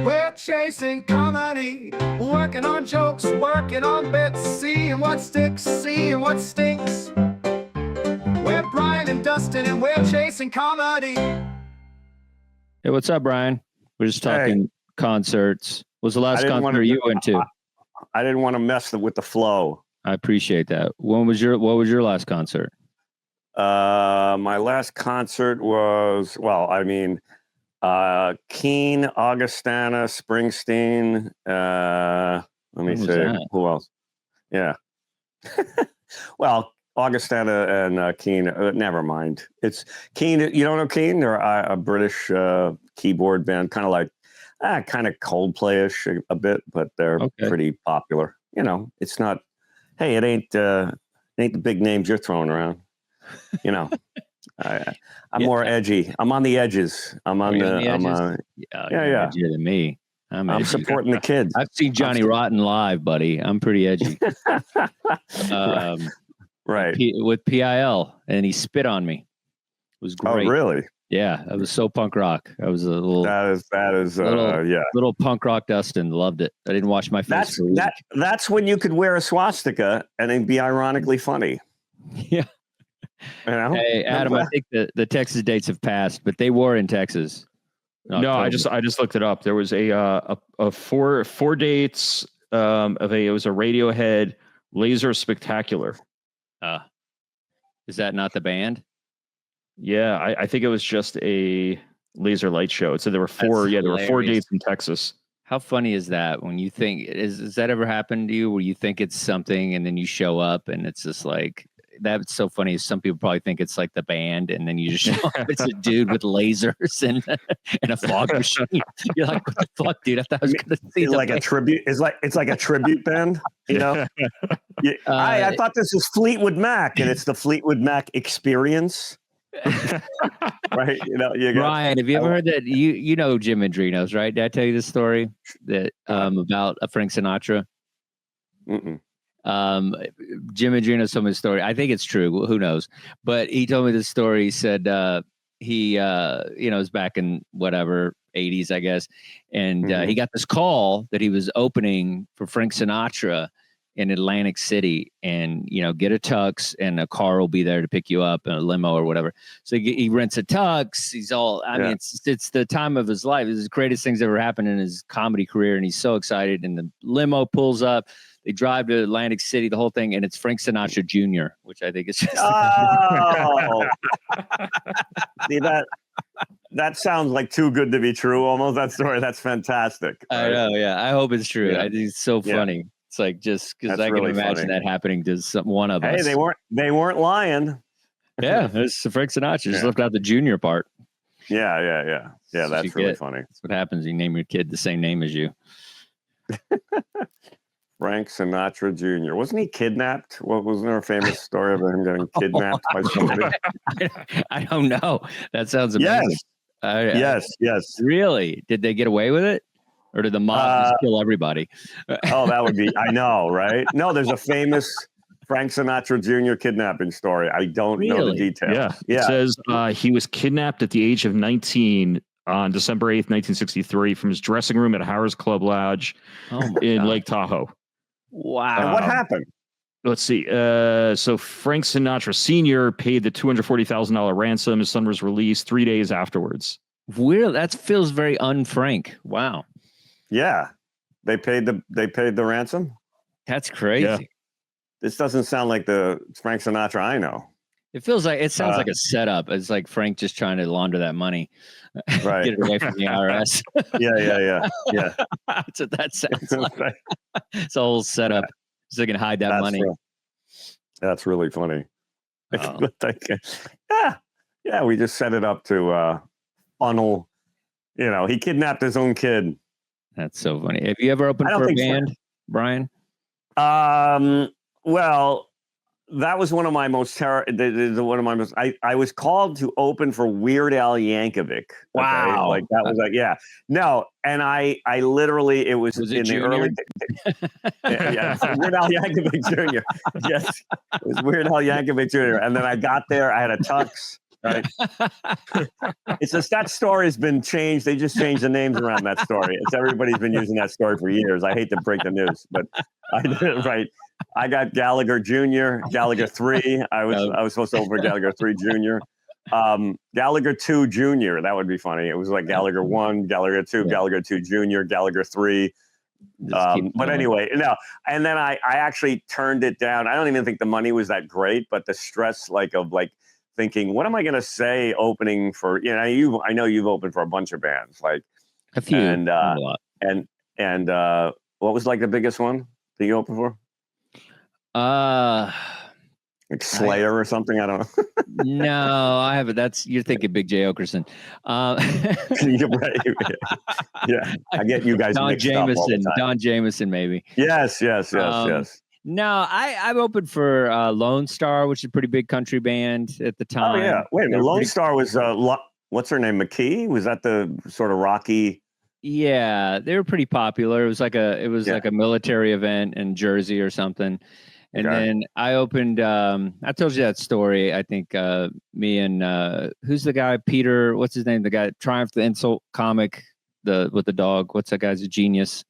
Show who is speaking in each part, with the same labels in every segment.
Speaker 1: We're chasing comedy, working on jokes, working on bits, seeing what sticks, seeing what stinks. We're Brian and Dustin, and we're chasing comedy.
Speaker 2: Hey, what's up, Brian? We're just talking concerts. What was the last concert you went to?
Speaker 3: I didn't want to mess with the flow.
Speaker 2: I appreciate that. What was your last concert?
Speaker 3: My last concert was, Keane, Augustana, Springsteen. Let me see. Who else? Yeah. Well, Augustana and Keane. Never mind. It's Keane. You don't know Keane? They're a British keyboard band, kind of like kind of Coldplay-ish a bit, but they're pretty popular. You know, it's not. Hey, it ain't the big names you're throwing around. You know, I'm more edgy. I'm on the edges. I'm on the.
Speaker 2: Edgier than me.
Speaker 3: I'm supporting the kids.
Speaker 2: I've seen Johnny Rotten live, buddy. I'm pretty edgy.
Speaker 3: Right.
Speaker 2: With PIL, and he spit on me. It was great.
Speaker 3: Oh, really?
Speaker 2: Yeah, I was so punk rock. I was a little.
Speaker 3: That is
Speaker 2: little punk rock. Dustin loved it. I didn't wash my face.
Speaker 3: That's when you could wear a swastika and then be ironically funny.
Speaker 2: Yeah.
Speaker 3: You know?
Speaker 2: Hey, Adam, I think the Texas dates have passed, but they were in Texas.
Speaker 4: No, I just looked it up. There was a four dates it was a Radiohead Laser Spectacular.
Speaker 2: Is that not the band?
Speaker 4: Yeah, I think it was just a laser light show. So there were four. There were 4 dates in Texas.
Speaker 2: How funny is that when you think has that ever happened to you where you think it's something and then you show up and it's just like that's so funny. Some people probably think it's like the band and then you just show up. It's a dude with lasers and a fog machine. You're like, what the fuck, dude? I thought I was going to see
Speaker 3: it's like a tribute. It's like a tribute band, you know? I thought this was Fleetwood Mac and it's the Fleetwood Mac experience. Right, you know,
Speaker 2: Ryan, have you ever heard that? You know Jim Andrinos, right? Did I tell you this story that about Frank Sinatra?
Speaker 3: Mm-mm.
Speaker 2: Jim Andrinos told me the story. I think it's true. Who knows? But he told me this story. He said he was back in whatever 80s, I guess, and he got this call that he was opening for Frank Sinatra in Atlantic City, and get a tux and a car will be there to pick you up in a limo or whatever. So he rents a tux. He's all, I mean, it's the time of his life. It's the greatest things ever happened in his comedy career. And he's so excited. And the limo pulls up, they drive to Atlantic City, the whole thing. And it's Frank Sinatra Jr., which I think is just.
Speaker 3: Oh, see that sounds like too good to be true. Almost that story. That's fantastic.
Speaker 2: Right? I know. Yeah. I hope it's true. I think it's so funny. It's like just because I can imagine that happening to one of us.
Speaker 3: Hey, they weren't lying.
Speaker 2: Yeah, it's Frank Sinatra. Just left out the junior part.
Speaker 3: Yeah. That's really funny.
Speaker 2: That's what happens. You name your kid the same name as you.
Speaker 3: Frank Sinatra Jr. Wasn't he kidnapped? Wasn't there a famous story of him getting kidnapped by somebody?
Speaker 2: I don't know. That sounds amazing.
Speaker 3: Yes.
Speaker 2: Really? Did they get away with it? Or did the mob just kill everybody?
Speaker 3: That would be, I know, right? No, there's a famous Frank Sinatra Jr. kidnapping story. I don't know the details.
Speaker 4: Yeah. It says he was kidnapped at the age of 19 on December 8th, 1963 from his dressing room at Howard's Club Lodge in Lake Tahoe.
Speaker 2: Wow.
Speaker 3: And what happened?
Speaker 4: Let's see. So Frank Sinatra Sr. paid the $240,000 ransom. His son was released 3 days afterwards.
Speaker 2: Weird. That feels very un-Frank. Wow.
Speaker 3: Yeah, they paid the ransom.
Speaker 2: That's crazy. Yeah.
Speaker 3: This doesn't sound like the Frank Sinatra I know.
Speaker 2: It sounds like a setup. It's like Frank just trying to launder that money,
Speaker 3: right?
Speaker 2: Get it away from the IRS.
Speaker 3: Yeah.
Speaker 2: That's what that sounds like. It's a whole setup so they can hide that money.
Speaker 3: That's really funny. Yeah. We just set it up to funnel. He kidnapped his own kid.
Speaker 2: That's so funny. Have you ever opened for a band, Brian?
Speaker 3: Well, that was one of my most I was called to open for Weird Al Yankovic.
Speaker 2: Wow.
Speaker 3: Okay? Like that was no. And I literally, it was in the early, Weird Al Yankovic Jr. Yes. It was Weird Al Yankovic Jr. And then I got there, I had a tux. Right? It's just that story has been changed. They just changed the names around that story. It's everybody's been using that story for years. I hate to break the news, but I did it right. I got Gallagher Jr., Gallagher 3. I was supposed to open for Gallagher 3 Jr. Gallagher 2 Jr. That would be funny. It was like Gallagher 1, Gallagher 2, Gallagher 2 Jr., Gallagher 3. But anyway, no. And then I actually turned it down. I don't even think the money was that great, but the stress of thinking, what am I going to say opening for, I know you've opened for a bunch of bands, like
Speaker 2: a few,
Speaker 3: and
Speaker 2: a lot.
Speaker 3: and what was like the biggest one that you opened for? Like Slayer or something? I don't know.
Speaker 2: No, I haven't. You're thinking Big J. Okerson.
Speaker 3: Yeah, I get you guys
Speaker 2: Don
Speaker 3: mixed up all the
Speaker 2: Jameson,
Speaker 3: time.
Speaker 2: Don Jameson, maybe.
Speaker 3: Yes.
Speaker 2: No, I've opened for Lone Star, which is a pretty big country band at the time.
Speaker 3: Oh yeah, wait a minute. Lone Star was what's her name? McKee? Was that the sort of rocky?
Speaker 2: Yeah, they were pretty popular. It was like a military event in Jersey or something. And then I opened. I told you that story. I think me and who's the guy? Peter. What's his name? The guy Triumph the Insult comic. With the dog. What's that guy's a genius?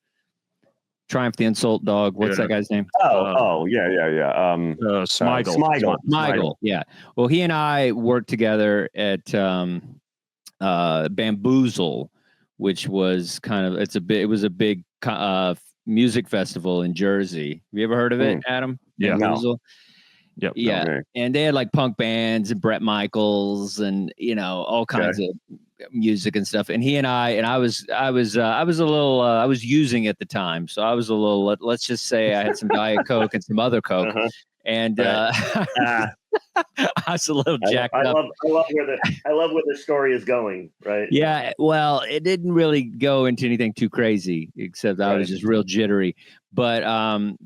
Speaker 2: Triumph the Insult dog. What's that guy's name?
Speaker 3: Yeah.
Speaker 2: Smigel. Yeah. Well, he and I worked together at Bamboozle, which was it was a big music festival in Jersey. Have you ever heard of it, Adam?
Speaker 4: Yeah.
Speaker 2: Bamboozle?
Speaker 4: Yep.
Speaker 2: Yeah. Okay. And they had like punk bands and Bret Michaels and all kinds of music and stuff. And he and I was using at the time. So I was a little, let's just say I had some Diet Coke and some other Coke. And I was a little jacked up.
Speaker 5: I love where the story is going, right?
Speaker 2: Yeah, well, it didn't really go into anything too crazy, except I was just real jittery. But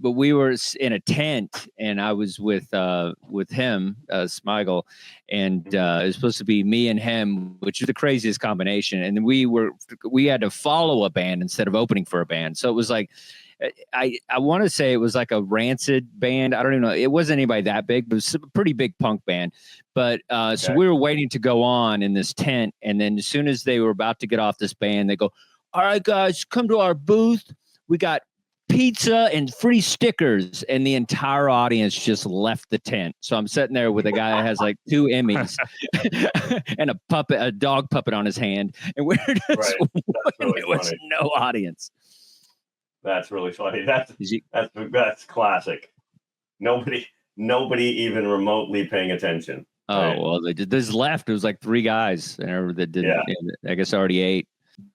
Speaker 2: we were in a tent, and I was with him, Smigel, and it was supposed to be me and him, which is the craziest combination. And we had to follow a band instead of opening for a band, so it was like. I want to say it was like a Rancid band. I don't even know. It wasn't anybody that big, but it was a pretty big punk band. But so we were waiting to go on in this tent. And then as soon as they were about to get off this band, they go, all right, guys, come to our booth. We got pizza and free stickers. And the entire audience just left the tent. So I'm sitting there with a guy that has like 2 Emmys and a dog puppet on his hand. And we're just, it was no audience.
Speaker 5: That's really funny. That's classic. Nobody even remotely paying attention.
Speaker 2: Oh, right? Well, they just left. It was like 3 guys that did. Yeah. I guess already 8.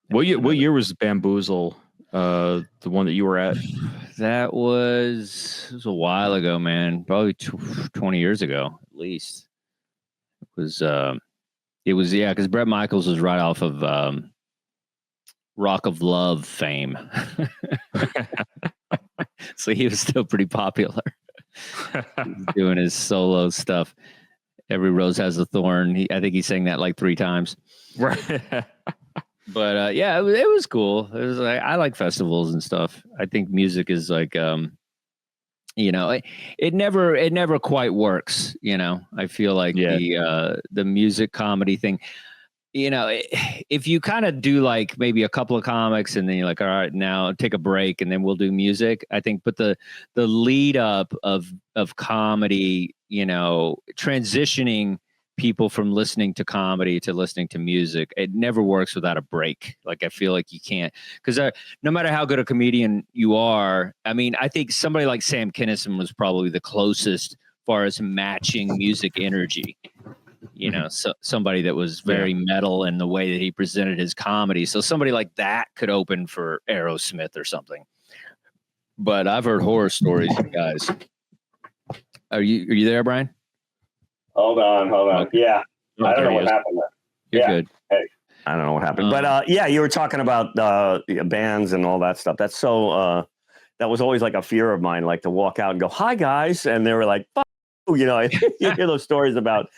Speaker 4: What year was Bamboozle? The one that you were at?
Speaker 2: It was a while ago, man. Probably 20 years ago, at least. It was because Bret Michaels was right off of Rock of Love fame. So he was still pretty popular. Doing his solo stuff. Every Rose Has a Thorn. I think he sang that like 3 times.
Speaker 4: Right.
Speaker 2: But yeah, it was cool. It was like, I like festivals and stuff. I think music is like it never quite works, I feel like the music comedy thing. If you kind of do like maybe a couple of comics and then you're like, all right, now take a break and then we'll do music, I think. But the lead up of comedy, transitioning people from listening to comedy to listening to music, it never works without a break. Like, I feel like you can't, because no matter how good a comedian you are, I mean, I think somebody like Sam Kinison was probably the closest far as matching music energy. So somebody that was very metal in the way that he presented his comedy. So somebody like that could open for Aerosmith or something. But I've heard horror stories, guys. Are you there, Brian?
Speaker 5: Hold on. Okay. Yeah. I don't know what happened there.
Speaker 2: You're good.
Speaker 5: Hey.
Speaker 3: I don't know what happened. But you were talking about bands and all that stuff. That's so that was always like a fear of mine, like to walk out and go, "Hi guys," and they were like, "Fuck you," you hear those stories about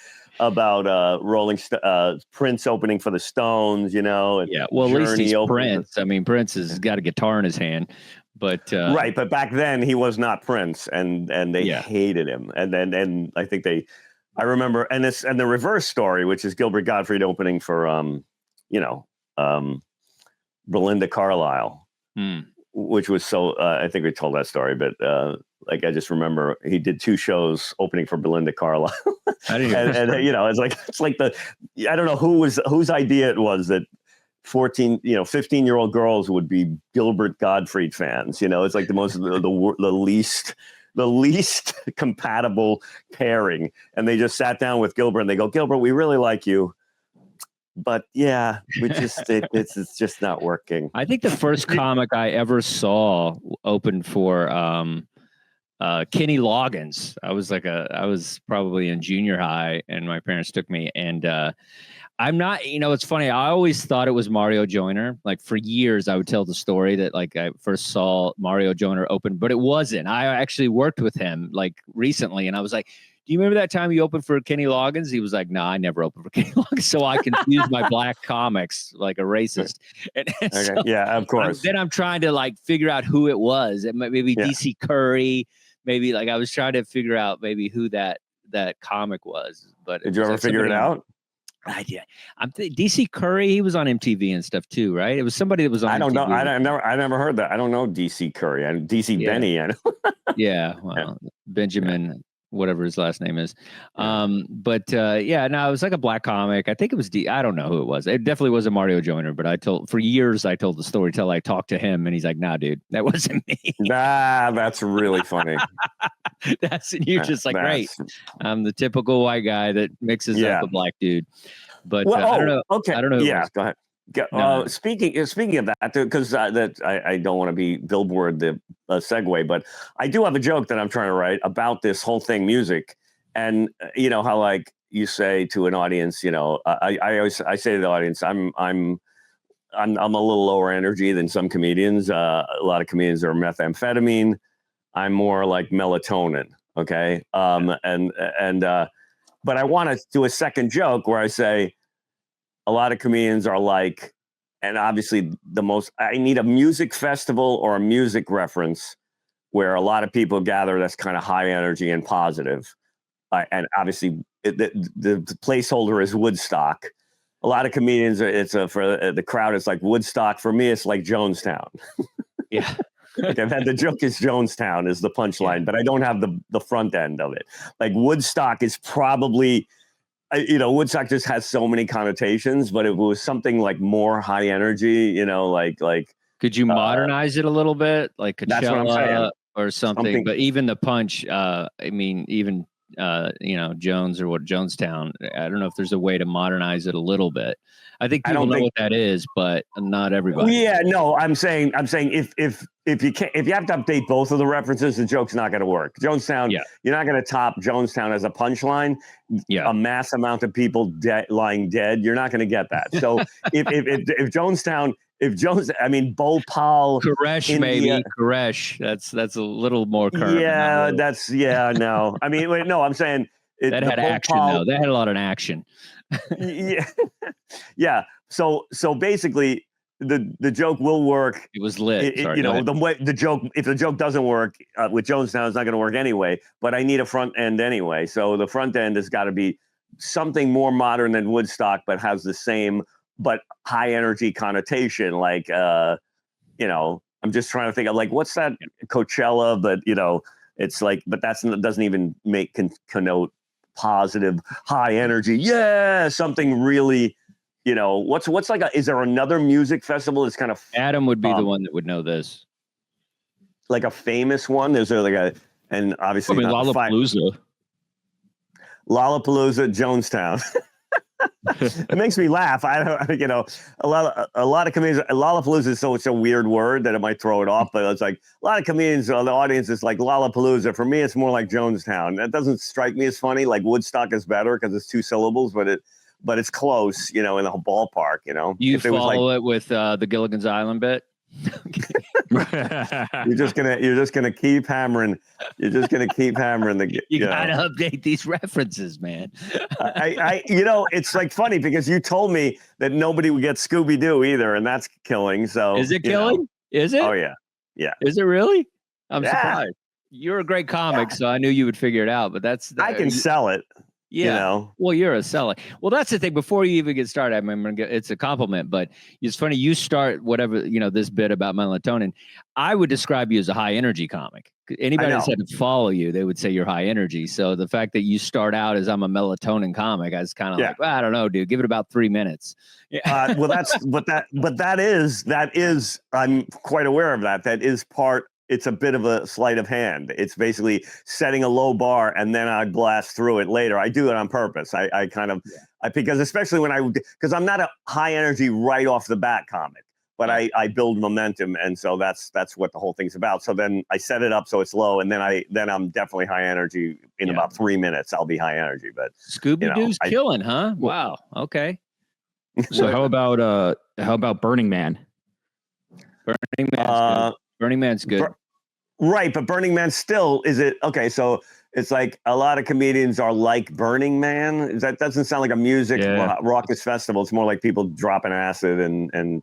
Speaker 3: Prince opening for the Stones, and
Speaker 2: well, at least he's Prince. I mean, Prince has got a guitar in his hand, but
Speaker 3: right. But back then he was not Prince, and they hated him, and I think they I remember, and the reverse story, which is Gilbert Gottfried opening for Belinda Carlisle, which was so. I think we told that story, but like I just remember he did 2 shows opening for Belinda Carlisle, and it's like I don't know whose idea it was that 15-year-old girls would be Gilbert Gottfried fans. It's like the least compatible pairing. And they just sat down with Gilbert and they go, Gilbert, we really like you. But yeah, it's just not working.
Speaker 2: I think the first comic I ever saw open for Kenny Loggins. I was probably in junior high and my parents took me, and I'm not, it's funny. I always thought it was Mario Joyner. Like for years, I would tell the story that like I first saw Mario Joyner open, but it wasn't. I actually worked with him like recently, and I was like, "Do you remember that time you opened for Kenny Loggins?" He was like, "No, I never opened for Kenny Loggins." So I confused my black comics like a racist. And
Speaker 3: okay.
Speaker 2: So
Speaker 3: yeah, of course.
Speaker 2: then I'm trying to like figure out who it was. It might maybe DC Curry. Maybe like I was trying to figure out maybe who that comic was. But
Speaker 3: did you ever figure it out?
Speaker 2: I did. DC Curry. He was on MTV and stuff too, right? It was somebody that was on.
Speaker 3: I don't
Speaker 2: MTV.
Speaker 3: know. I never heard that. I don't know DC Curry. DC Benny. I know.
Speaker 2: Yeah, well, Benjamin, whatever his last name is. But it was like a black comic. I think it was I don't know who it was. It definitely wasn't Mario Joyner. But for years I told the story till I talked to him, and he's like, "Nah, dude, that wasn't me."
Speaker 3: Nah, that's really funny.
Speaker 2: You're just like, great. I'm the typical white guy that mixes up a black dude. But I don't know.
Speaker 3: Okay.
Speaker 2: I don't know.
Speaker 3: Yeah, go ahead.
Speaker 2: No.
Speaker 3: Speaking of that, because I don't want to be Billboard the segue, but I do have a joke that I'm trying to write about this whole thing, music, and how like you say to an audience, I say to the audience, I'm a little lower energy than some comedians. A lot of comedians are methamphetamine. I'm more like melatonin. Okay. But I want to do a second joke where I say a lot of comedians are like, and obviously I need a music festival or a music reference where a lot of people gather that's kind of high energy and positive. And obviously the placeholder is Woodstock. A lot of comedians, for the crowd, it's like Woodstock. For me, it's like Jonestown.
Speaker 2: Yeah.
Speaker 3: The joke is Jonestown is the punchline, but I don't have the front end of it. Like Woodstock is probably, Woodstock just has so many connotations, but it was something like more high energy, like. Could
Speaker 2: you modernize it a little bit, like Coachella
Speaker 3: that's what I'm saying.
Speaker 2: or something? But even the punch, even Jones or Jonestown. I don't know if there's a way to modernize it a little bit. I think people know what that is, but not everybody.
Speaker 3: Yeah, no, I'm saying if you have to update both of the references, the joke's not going to work. Jonestown, you're not going to top Jonestown as a punchline. Yeah, a mass amount of people lying dead. You're not going to get that. So if Jonestown. Bhopal,
Speaker 2: Koresh, maybe Koresh. That's a little more current.
Speaker 3: Yeah, no. Wait, no. I'm saying
Speaker 2: that had action though. That had a lot of action.
Speaker 3: Yeah. So basically, the joke will work.
Speaker 2: It was lit.
Speaker 3: The way the joke. If the joke doesn't work with Jonestown, it's not going to work anyway. But I need a front end anyway. So the front end has got to be something more modern than Woodstock, but has the same but high energy connotation. Like, I'm just trying to think of like, what's that Coachella? But it's like, but doesn't even connote positive high energy. Yeah. Something really, what's like is there another music festival that's kind of
Speaker 2: Adam would be the one that would know this.
Speaker 3: Like a famous one. Is there like and obviously
Speaker 2: Lollapalooza.
Speaker 3: Lollapalooza, Jonestown. It makes me laugh. A lot of comedians. Lollapalooza is such a weird word that it might throw it off. But it's like a lot of comedians. The audience is like Lollapalooza. For me, it's more like Jonestown. That doesn't strike me as funny. Like Woodstock is better because it's 2 syllables, but it's close. In the ballpark.
Speaker 2: You follow it with the Gilligan's Island bit.
Speaker 3: You're just gonna keep hammering. You're just gonna keep hammering the.
Speaker 2: You gotta update these references, man.
Speaker 3: It's like funny because you told me that nobody would get Scooby-Doo either, and that's killing. So
Speaker 2: is it killing? Is it?
Speaker 3: Oh yeah.
Speaker 2: Is it really? I'm surprised. You're a great comic, so I knew you would figure it out. But
Speaker 3: I can sell it.
Speaker 2: Yeah.
Speaker 3: You know?
Speaker 2: Well, you're a seller. Well, that's the thing. Before you even get started, I mean, it's a compliment, but it's funny. You start whatever, this bit about melatonin. I would describe you as a high energy comic. Anybody that said to follow you, they would say you're high energy. So the fact that you start out as I'm a melatonin comic, I was kind of like, well, I don't know, dude, give it about 3 minutes.
Speaker 3: Well, that is, I'm quite aware of that. That is part. It's a bit of a sleight of hand. It's basically setting a low bar and then I blast through it later. I do it on purpose. I kind of, because especially because I'm not a high energy right off the bat comic, but I build momentum. And so that's what the whole thing's about. So then I set it up so it's low and then I'm definitally high energy in about 3 minutes. I'll be high energy, but
Speaker 2: Scooby-Doo's killing, huh? Wow. Okay.
Speaker 4: So how about Burning Man?
Speaker 2: Burning Man's good. Burning Man's good.
Speaker 3: Right, but Burning Man still is it okay? So it's like a lot of comedians are like Burning Man. That doesn't sound like a music raucous festival. It's more like people dropping acid and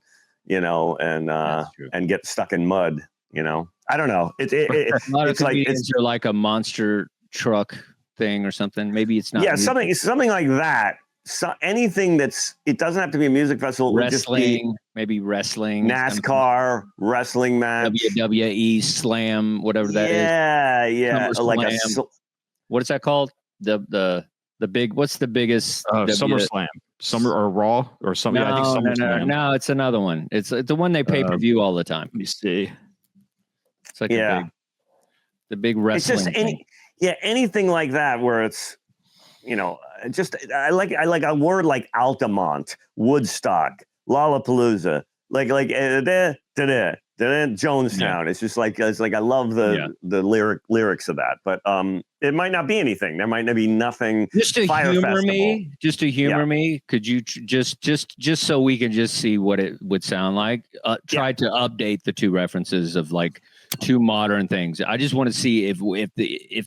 Speaker 3: get stuck in mud. I don't know.
Speaker 2: A lot of comedians are like a monster truck thing or something. Maybe it's not.
Speaker 3: Yeah, something like that. So anything it doesn't have to be a music festival.
Speaker 2: Wrestling, maybe wrestling,
Speaker 3: NASCAR, wrestling match,
Speaker 2: WWE Slam, whatever that is.
Speaker 3: Yeah. Like
Speaker 2: what is that called? The big. What's the biggest?
Speaker 4: SummerSlam, Summer or Raw or something.
Speaker 2: No,
Speaker 4: I think SummerSlam.
Speaker 2: No, it's another one. It's the one they pay per view all the time.
Speaker 4: Let me see.
Speaker 2: It's like the big wrestling.
Speaker 3: It's just
Speaker 2: thing.
Speaker 3: anything like that where it's. I like a word like Altamont, Woodstock, Lollapalooza, like Jonestown. Yeah. It's like I love the lyrics of that, but it might not be anything. There might not be nothing.
Speaker 2: Just to humor me, could you just so we can just see what it would sound like? Try to update the two references of like two modern things. I just want to see if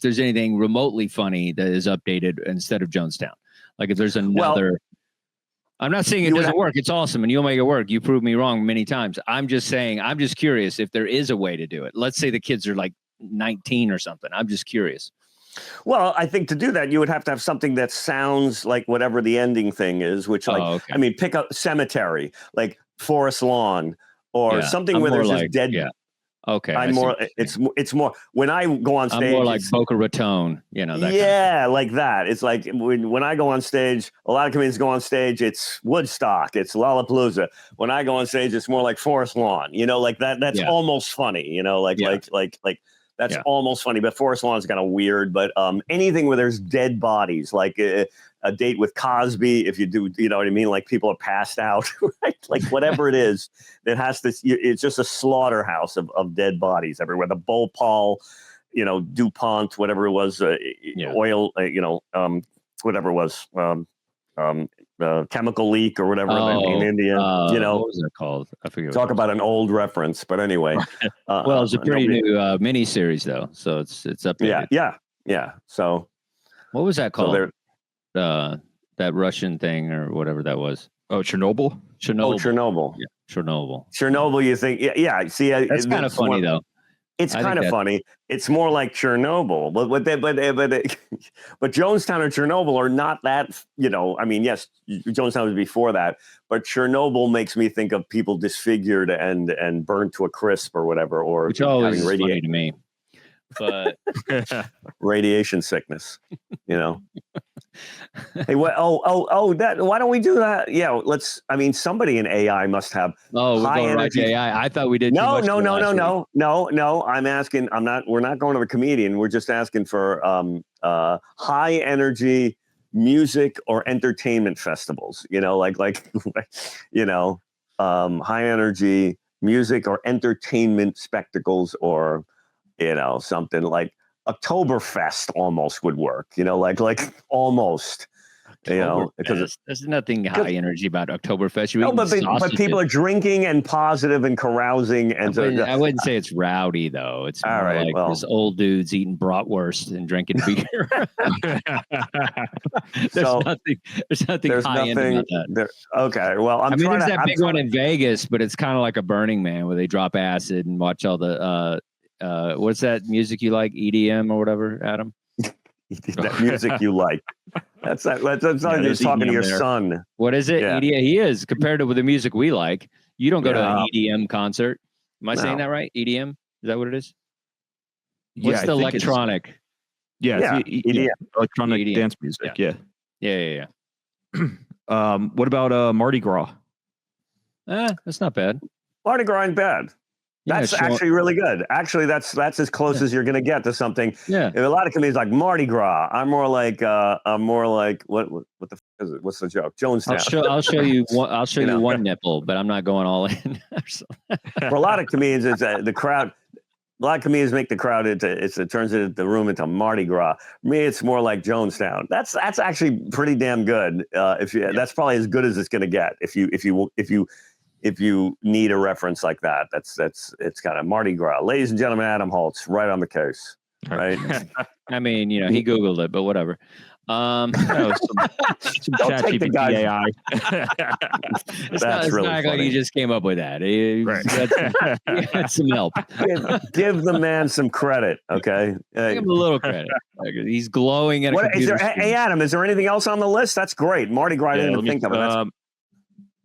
Speaker 2: there's anything remotely funny that is updated instead of Jonestown. Like if there's another. I'm not saying it doesn't work. It's awesome, and you'll make it work. You proved me wrong many times. I'm just saying. I'm just curious if there is a way to do it. Let's say the kids are like 19 or something. I'm just curious.
Speaker 3: Well, I think to do that, you would have to have something that sounds like whatever the ending thing is, which I mean, pick up Cemetery, like Forest Lawn, or something where there's
Speaker 2: like,
Speaker 3: just dead.
Speaker 2: Yeah. Okay.
Speaker 3: It's more when I go on stage.
Speaker 2: I'm more like Boca Raton, that
Speaker 3: like that. It's like when I go on stage, a lot of comedians go on stage, it's Woodstock, it's Lollapalooza. When I go on stage, it's more like Forest Lawn, like that. That's almost funny, that's almost funny. But Forest Lawn is kind of weird. But anything where there's dead bodies, like a date with Cosby, if you do, you know what I mean? Like people are passed out, right? Like whatever it is, that has to, it's just a slaughterhouse of dead bodies everywhere. The Bhopal, DuPont, whatever it was, oil, whatever it was, chemical leak or whatever in India,
Speaker 2: what was that called? I forget.
Speaker 3: Talk about an old reference, but anyway.
Speaker 2: Well, it's a pretty new mini series though. So it's updated.
Speaker 3: Yeah. So
Speaker 2: what was that called? That Russian thing or whatever that was.
Speaker 4: Oh, Chernobyl.
Speaker 3: Chernobyl.
Speaker 2: Yeah, Chernobyl.
Speaker 3: Chernobyl. You think? Yeah. See,
Speaker 2: that's kind of funny though.
Speaker 3: It's kind of funny. It's more like Chernobyl, but Jonestown or Chernobyl are not that. I mean, yes, Jonestown was before that, but Chernobyl makes me think of people disfigured and burnt to a crisp or whatever, or
Speaker 2: which always is funny to me. But
Speaker 3: radiation sickness, Hey, what? Why don't we do that? Yeah, let's. I mean, somebody in AI must have.
Speaker 2: Oh, we're going right to AI. I thought we did.
Speaker 3: No. I'm asking. I'm not. We're not going to the comedian. We're just asking for high energy music or entertainment festivals. High energy music or entertainment spectacles, or something like Oktoberfest almost would work, like almost, because
Speaker 2: there's nothing high energy about Oktoberfest.
Speaker 3: But people are drinking and positive and carousing, and
Speaker 2: I wouldn't say it's rowdy though. It's all right. Like there's old dudes eating bratwurst and drinking beer. there's nothing high end about that.
Speaker 3: Okay, well,
Speaker 2: there's that big one in Vegas, but it's kind of like a Burning Man where they drop acid and watch all the. What's that music you like? EDM or whatever, Adam?
Speaker 3: That music you like. That's like you're talking to your son.
Speaker 2: What is it?
Speaker 3: Yeah.
Speaker 2: EDM. He is compared to the music we like. You don't go to an
Speaker 3: Yeah.
Speaker 2: EDM concert. Am I saying
Speaker 3: No.
Speaker 2: that right? EDM? Is that what it is?
Speaker 4: Yeah,
Speaker 2: What's the electronic?
Speaker 3: Yeah, EDM.
Speaker 4: Electronic
Speaker 2: EDM.
Speaker 4: dance music. Yeah.
Speaker 2: Yeah.
Speaker 4: What about Mardi Gras?
Speaker 2: That's not bad.
Speaker 3: Mardi Gras ain't bad.
Speaker 2: Yeah,
Speaker 3: That's actually really good. Actually, that's as close as you're going to get to something.
Speaker 2: Yeah.
Speaker 3: A lot of comedians like Mardi Gras. I'm more like what the f- is it? What's the joke? Jonestown.
Speaker 2: I'll show you one. I'll show you one nipple, but I'm not going all in.
Speaker 3: For a lot of comedians, it's the crowd. A lot of comedians make the crowd it turns the room into Mardi Gras. For me, it's more like Jonestown. That's actually pretty damn good. That's probably as good as it's going to get. If you need a reference like that, it's kind of Mardi Gras. Ladies and gentlemen, Adam Holtz, right on the case. Right.
Speaker 2: I mean, he Googled it, but whatever.
Speaker 4: Some
Speaker 3: Don't take the guy's
Speaker 4: AI.
Speaker 2: It's not
Speaker 3: really
Speaker 2: like
Speaker 3: funny.
Speaker 2: you just came up with that. He had some help.
Speaker 3: Give the man some credit, okay?
Speaker 2: Give him a little credit. He's glowing at a computer screen.
Speaker 3: Hey, Adam, is there anything else on the list? That's great. Mardi Gras, I didn't even think of it.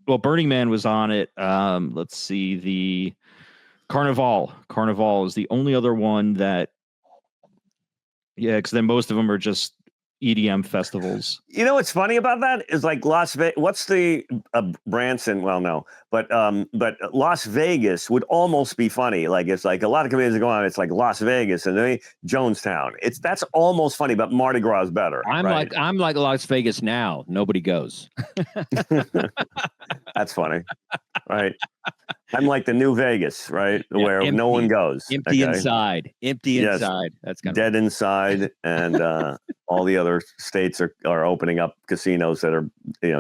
Speaker 4: Well, Burning Man was on it. Let's see. The Carnival. Carnival is the only other one that, because then most of them are just EDM festivals.
Speaker 3: You know what's funny about that is like Las Vegas. What's the Branson? Well, no, but Las Vegas would almost be funny. Like it's like a lot of comedians are going on. It's like Las Vegas and then Jonestown. That's almost funny, but Mardi Gras is better.
Speaker 2: I'm like Las Vegas now. Nobody goes.
Speaker 3: That's funny, right? I'm like the new Vegas, right? Where
Speaker 2: empty,
Speaker 3: no one goes.
Speaker 2: Empty inside. Empty inside. That's kind of
Speaker 3: dead inside, and all the other states are opening up casinos that are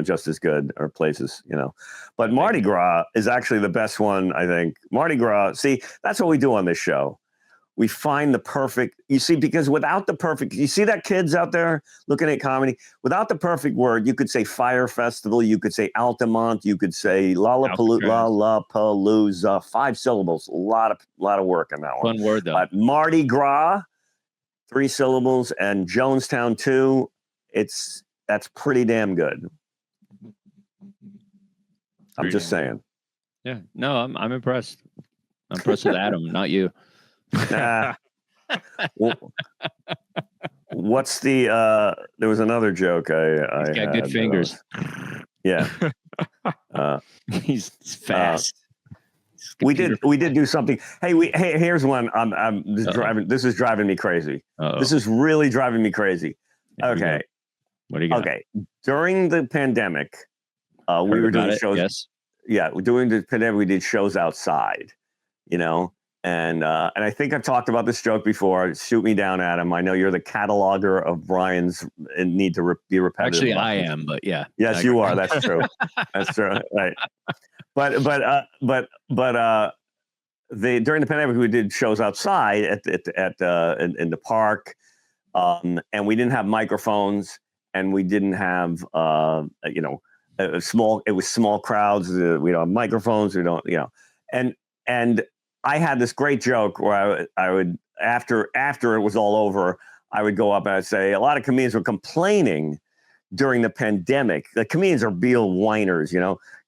Speaker 3: just as good, or places, But Mardi Gras is actually the best one, I think. Mardi Gras. See, that's what we do on this show. We find the perfect, because without the perfect, you see that kids out there looking at comedy, without the perfect word, you could say Fire Festival, you could say Altamont, you could say Lollapalooza, 5 syllables, a lot of work on that one.
Speaker 2: Fun word though.
Speaker 3: But Mardi Gras, 3 syllables, and Jonestown 2, that's pretty damn good. I'm just saying.
Speaker 2: Yeah, no, I'm impressed. I'm impressed with Adam, not you.
Speaker 3: What's the there was another joke I
Speaker 2: He's got good fingers.
Speaker 3: Yeah.
Speaker 2: He's fast.
Speaker 3: We did do something. Hey, here's one. This is driving me crazy.
Speaker 2: Uh-oh.
Speaker 3: This is really driving me crazy. Okay.
Speaker 2: What do you got?
Speaker 3: Okay. During the pandemic, we were doing shows.
Speaker 2: Yes.
Speaker 3: Yeah, during the pandemic, we did shows outside, And I think I've talked about this joke before. Shoot me down, Adam. I know you're the cataloger of Brian's and need to be repetitive.
Speaker 2: Actually, I am, but yeah.
Speaker 3: Yes, you are. That's true. That's true. Right. But during the pandemic, we did shows outside in the park, and we didn't have microphones, and we didn't have it was small crowds. We don't have microphones. We don't and I had this great joke where I would after it was all over, I would go up and I'd say a lot of comedians were complaining during the pandemic. The comedians are real whiners,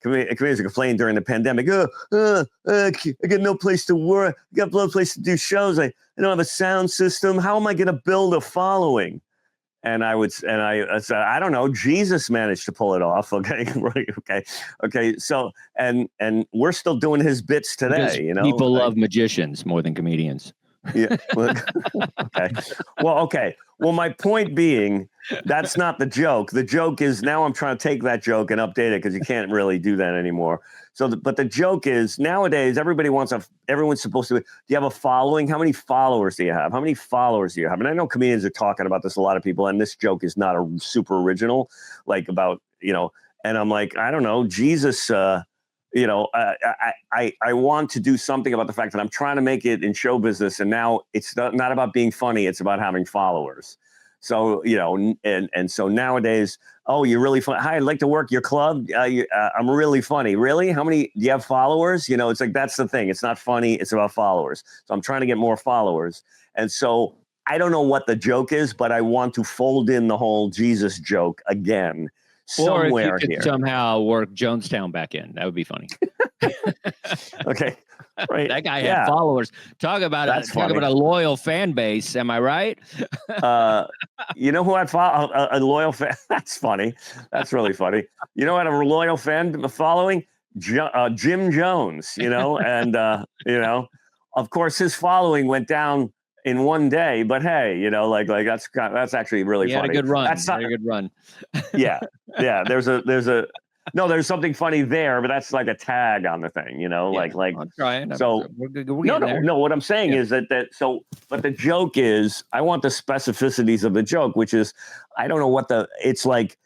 Speaker 3: Comedians are complaining during the pandemic. I got no place to work. I got no place to do shows. I don't have a sound system. How am I going to build a following? And I said, I don't know. Jesus managed to pull it off. Okay, okay. So and we're still doing his bits today.
Speaker 2: People love magicians more than comedians.
Speaker 3: Yeah. Okay. Well, my point being, that's not the joke. The joke is now I'm trying to take that joke and update it because you can't really do that anymore. But the joke is nowadays everyone's supposed to. Do you have a following? How many followers do you have? How many followers do you have? And I know comedians are talking about this, a lot of people, and this joke is not a super original, like about, and I'm like, I don't know, Jesus, I want to do something about the fact that I'm trying to make it in show business. And now it's not about being funny. It's about having followers. So, and so nowadays, oh, you're really funny. Hi, I'd like to work your club. I'm really funny. Really? How many, do you have followers? It's like, that's the thing. It's not funny. It's about followers. So I'm trying to get more followers. And so I don't know what the joke is, but I want to fold in the whole Jesus joke again
Speaker 2: Or if you
Speaker 3: somewhere
Speaker 2: could
Speaker 3: here.
Speaker 2: somehow work Jonestown back in, that would be funny.
Speaker 3: Okay. Right.
Speaker 2: That guy had followers. Talk about a loyal fan base. Am I right?
Speaker 3: You know who had a loyal fan? That's funny. That's really funny. You know who had a loyal fan following? Jim Jones, you know, and, you know, of course, his following went down in one day. But hey, you know, like that's actually really funny.
Speaker 2: Had a good run.
Speaker 3: That's not
Speaker 2: a good run.
Speaker 3: Yeah. There's something funny there, but that's like a tag on the thing, you know, like
Speaker 2: I'm trying.
Speaker 3: So no. What I'm saying is that but the joke is, I want the specificities of the joke, which is, I don't know what it's like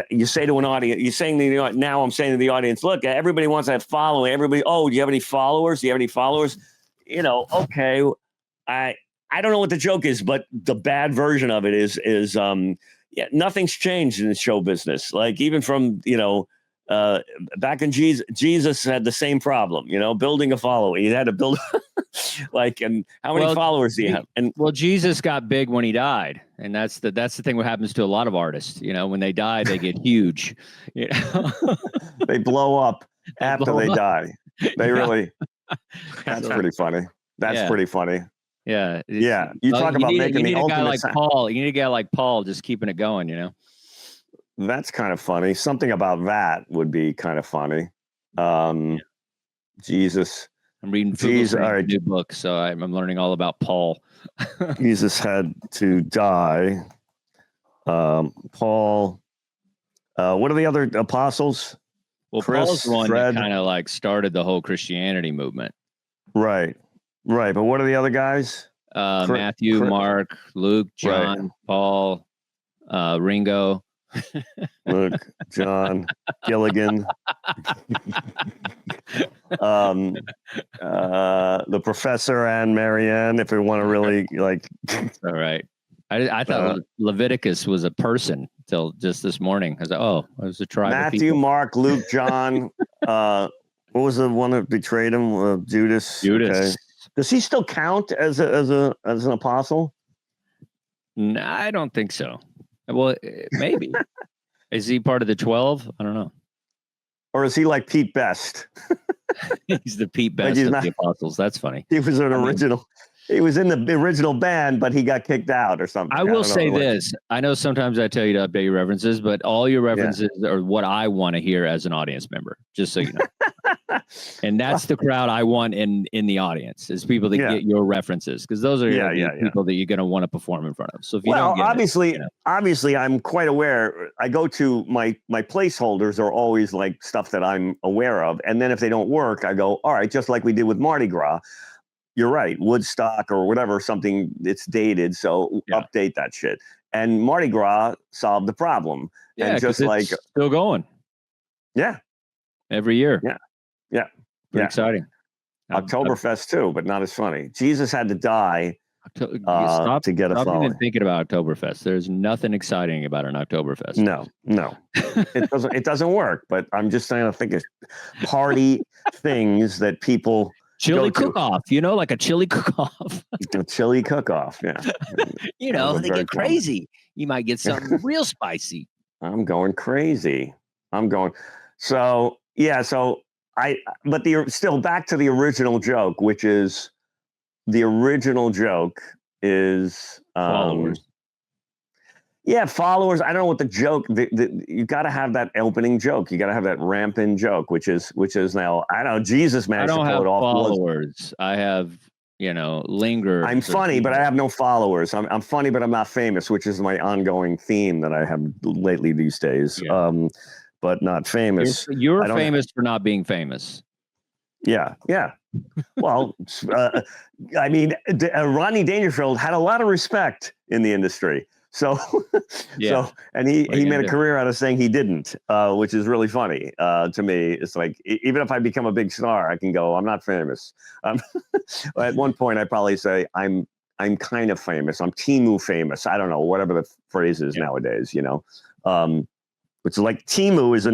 Speaker 3: you say to an audience, you're saying to the, now I'm saying to the audience, look, everybody wants that following. Everybody, do you have any followers? You know, okay, I don't know what the joke is, but the bad version of it is nothing's changed in the show business. Like even from, you know, back in Jesus had the same problem, you know, building a following. He had to build like, and how many followers do you have? And
Speaker 2: Jesus got big when he died. And that's the thing what happens to a lot of artists. You know, when they die, they get huge. You know?
Speaker 3: They blow up after they die. They really, that's pretty funny. That's pretty funny.
Speaker 2: Yeah.
Speaker 3: Yeah. You talk about making the ultimate.
Speaker 2: Guy like Paul. You need a guy like Paul just keeping it going, you know?
Speaker 3: That's kind of funny. Something about that would be kind of funny. Jesus.
Speaker 2: I'm reading a new book, so I'm learning all about Paul.
Speaker 3: Jesus had to die. Paul. What are the other apostles?
Speaker 2: Well,
Speaker 3: Chris,
Speaker 2: Paul's the one
Speaker 3: Fred.
Speaker 2: that kind of like started the whole Christianity movement.
Speaker 3: Right. But what are the other guys?
Speaker 2: Matthew, Mark, Luke, John, Paul, Ringo.
Speaker 3: Luke, John, Gilligan. The professor and Marianne, if we want to really like.
Speaker 2: All right. I thought Leviticus was a person till just this morning. I was like, it was a tribe.
Speaker 3: Matthew, Mark, Luke, John. What was the one that betrayed him? Judas. Okay. Does he still count as an apostle?
Speaker 2: No, I don't think so. Well, maybe. Is he part of the 12? I don't know.
Speaker 3: Or is he like Pete Best?
Speaker 2: He's the Pete Best of the apostles. That's funny.
Speaker 3: He was original. He was in the original band, but he got kicked out or something.
Speaker 2: I will say this. I know sometimes I tell you to update your references, but all your references are what I want to hear as an audience member, just so you know. And that's the crowd I want in the audience, is people that get your references, because those are people that you're going to want to perform in front of. So if you don't get
Speaker 3: obviously, I'm quite aware. I go to my placeholders are always like stuff that I'm aware of, and then if they don't work, I go, all right, just like we did with Mardi Gras. You're right, Woodstock or whatever, something it's dated, so update that shit. And Mardi Gras solved the problem.
Speaker 2: Yeah,
Speaker 3: and just like
Speaker 2: still going.
Speaker 3: Yeah.
Speaker 2: Every year.
Speaker 3: Yeah.
Speaker 2: Exciting.
Speaker 3: Oktoberfest too, but not as funny. Jesus had to die to get a following.
Speaker 2: Stop even thinking about Oktoberfest. There's nothing exciting about an Oktoberfest.
Speaker 3: No. It doesn't work, but I'm just trying to think of party things that people
Speaker 2: chili cook-off, you know, like a chili cook-off.
Speaker 3: A chili cook-off, yeah.
Speaker 2: You know, they get crazy. You might get something real spicy.
Speaker 3: I'm going crazy. So still back to the original joke, which is
Speaker 2: followers.
Speaker 3: Followers. I don't know what the joke. You got to have that opening joke. You got to have that rampant joke, which is now. I don't know. Jesus managed to pull it off.
Speaker 2: Followers. I have, linger.
Speaker 3: I'm funny, but I have no followers. I'm funny, but I'm not famous, which is my ongoing theme that I have lately these days. Yeah. But not famous.
Speaker 2: You're famous for not being famous.
Speaker 3: Yeah. Well, I mean, Rodney Dangerfield had a lot of respect in the industry. So and he made a career out of saying he didn't, which is really funny to me. It's like, even if I become a big star, I can go, I'm not famous. At one point, I probably say I'm kind of famous. I'm Timu famous. I don't know, whatever the phrase is nowadays, Which is like Timu is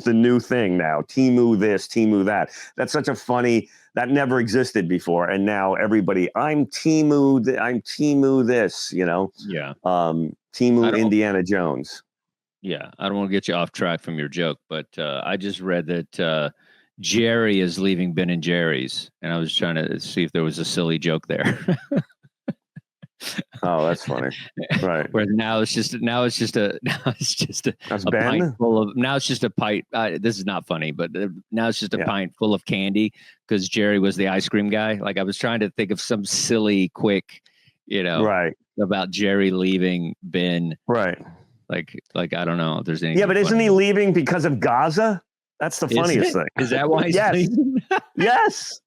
Speaker 3: the new thing now. Timu this, Timu that. That's such a funny, that never existed before. And now everybody, I'm Timu this, you know?
Speaker 2: Yeah.
Speaker 3: Timu Indiana Jones.
Speaker 2: Yeah. I don't want to get you off track from your joke, but I just read that Jerry is leaving Ben and Jerry's, and I was trying to see if there was a silly joke there.
Speaker 3: Oh, that's funny. Right.
Speaker 2: Where now it's just a
Speaker 3: That's
Speaker 2: pint
Speaker 3: Ben?
Speaker 2: full of, now it's just a pint. This is not funny, but now it's just a pint full of candy because Jerry was the ice cream guy. Like I was trying to think of some silly, quick,
Speaker 3: right,
Speaker 2: about Jerry leaving Ben.
Speaker 3: Right.
Speaker 2: Like I don't know if there's any.
Speaker 3: Yeah, but isn't he leaving because of Gaza? That's the funniest thing.
Speaker 2: Is that why he's leaving?
Speaker 3: Yes.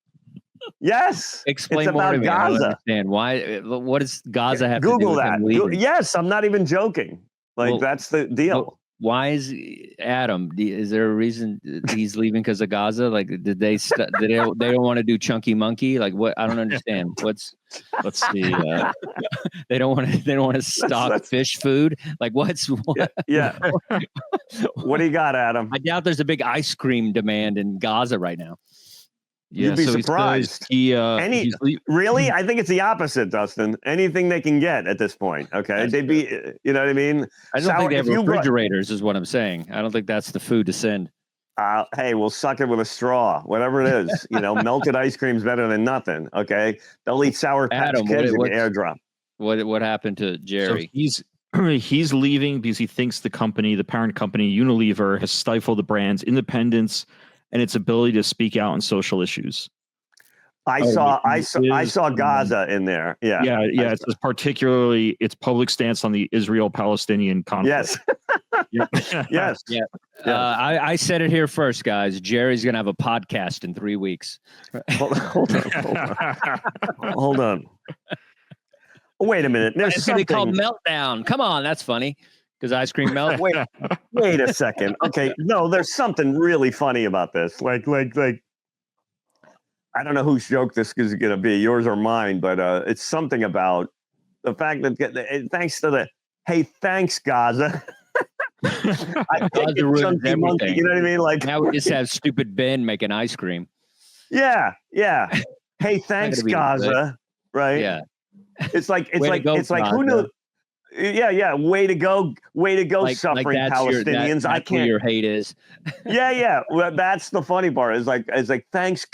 Speaker 3: Yes.
Speaker 2: Explain
Speaker 3: it's
Speaker 2: more
Speaker 3: about
Speaker 2: to me. I don't
Speaker 3: Gaza.
Speaker 2: understand. Why? What does Gaza have
Speaker 3: Google
Speaker 2: to do with him leaving?
Speaker 3: Yes, I'm not even joking. Like that's the deal.
Speaker 2: Why is Adam? Is there a reason he's leaving because of Gaza? Like, did they they don't want to do Chunky Monkey? Like, what? I don't understand. Let's see. They don't want to stock fish food. Like, what?
Speaker 3: Yeah. What do you got, Adam?
Speaker 2: I doubt there's a big ice cream demand in Gaza right now.
Speaker 4: Yeah,
Speaker 3: You'd be surprised. Really? I think it's the opposite, Dustin. Anything they can get at this point. Okay. They'd be, you know what I mean?
Speaker 2: I don't think they have refrigerators, is what I'm saying. I don't think that's the food to send.
Speaker 3: Hey, we'll suck it with a straw, whatever it is. Melted ice cream's better than nothing. Okay. They'll eat Sour Patch Kids in the airdrop.
Speaker 2: What happened to Jerry?
Speaker 4: So he's leaving because he thinks the parent company, Unilever, has stifled the brand's independence and its ability to speak out on social issues.
Speaker 3: I saw Gaza in there. Yeah.
Speaker 4: Yeah. It's particularly its public stance on the Israel-Palestinian conflict.
Speaker 3: Yes. Yes.
Speaker 2: Yeah. I said it here first, guys. Jerry's going to have a podcast in 3 weeks.
Speaker 3: Hold on. Wait a minute.
Speaker 2: It's going to be called Meltdown. Come on. That's funny. Because ice cream melt.
Speaker 3: Wait a second. Okay. No, there's something really funny about this. Like, I don't know whose joke this is going to be, yours or mine, but it's something about the fact that thanks to thanks, Gaza.
Speaker 2: Gaza ruins everything.
Speaker 3: Monkey, you know what I mean? Like
Speaker 2: now we just have stupid Ben making ice cream.
Speaker 3: Yeah. Hey, thanks, Gaza. Right?
Speaker 2: Yeah.
Speaker 3: It's like who knew? Yeah. Way to go, suffering Palestinians.
Speaker 2: I can't. Where your hate is.
Speaker 3: Yeah. Well, that's the funny part. It's like thanks,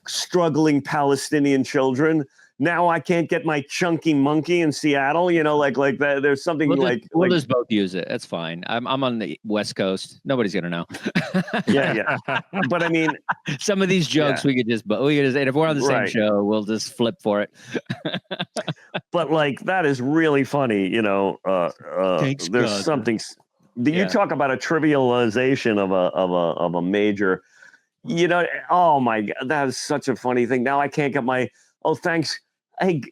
Speaker 3: struggling Palestinian children. Now I can't get my chunky monkey in Seattle. Like that. There's something
Speaker 2: we'll just both use it. That's fine. I'm on the West Coast. Nobody's gonna know.
Speaker 3: Yeah. But I mean,
Speaker 2: some of these jokes we could just, and if we're on the same show, we'll just flip for it.
Speaker 3: But that is really funny.
Speaker 2: Thanks,
Speaker 3: there's
Speaker 2: God.
Speaker 3: something. You talk about a trivialization of a major. Oh my God, that is such a funny thing. Now I can't get my. Oh, thanks. Hey,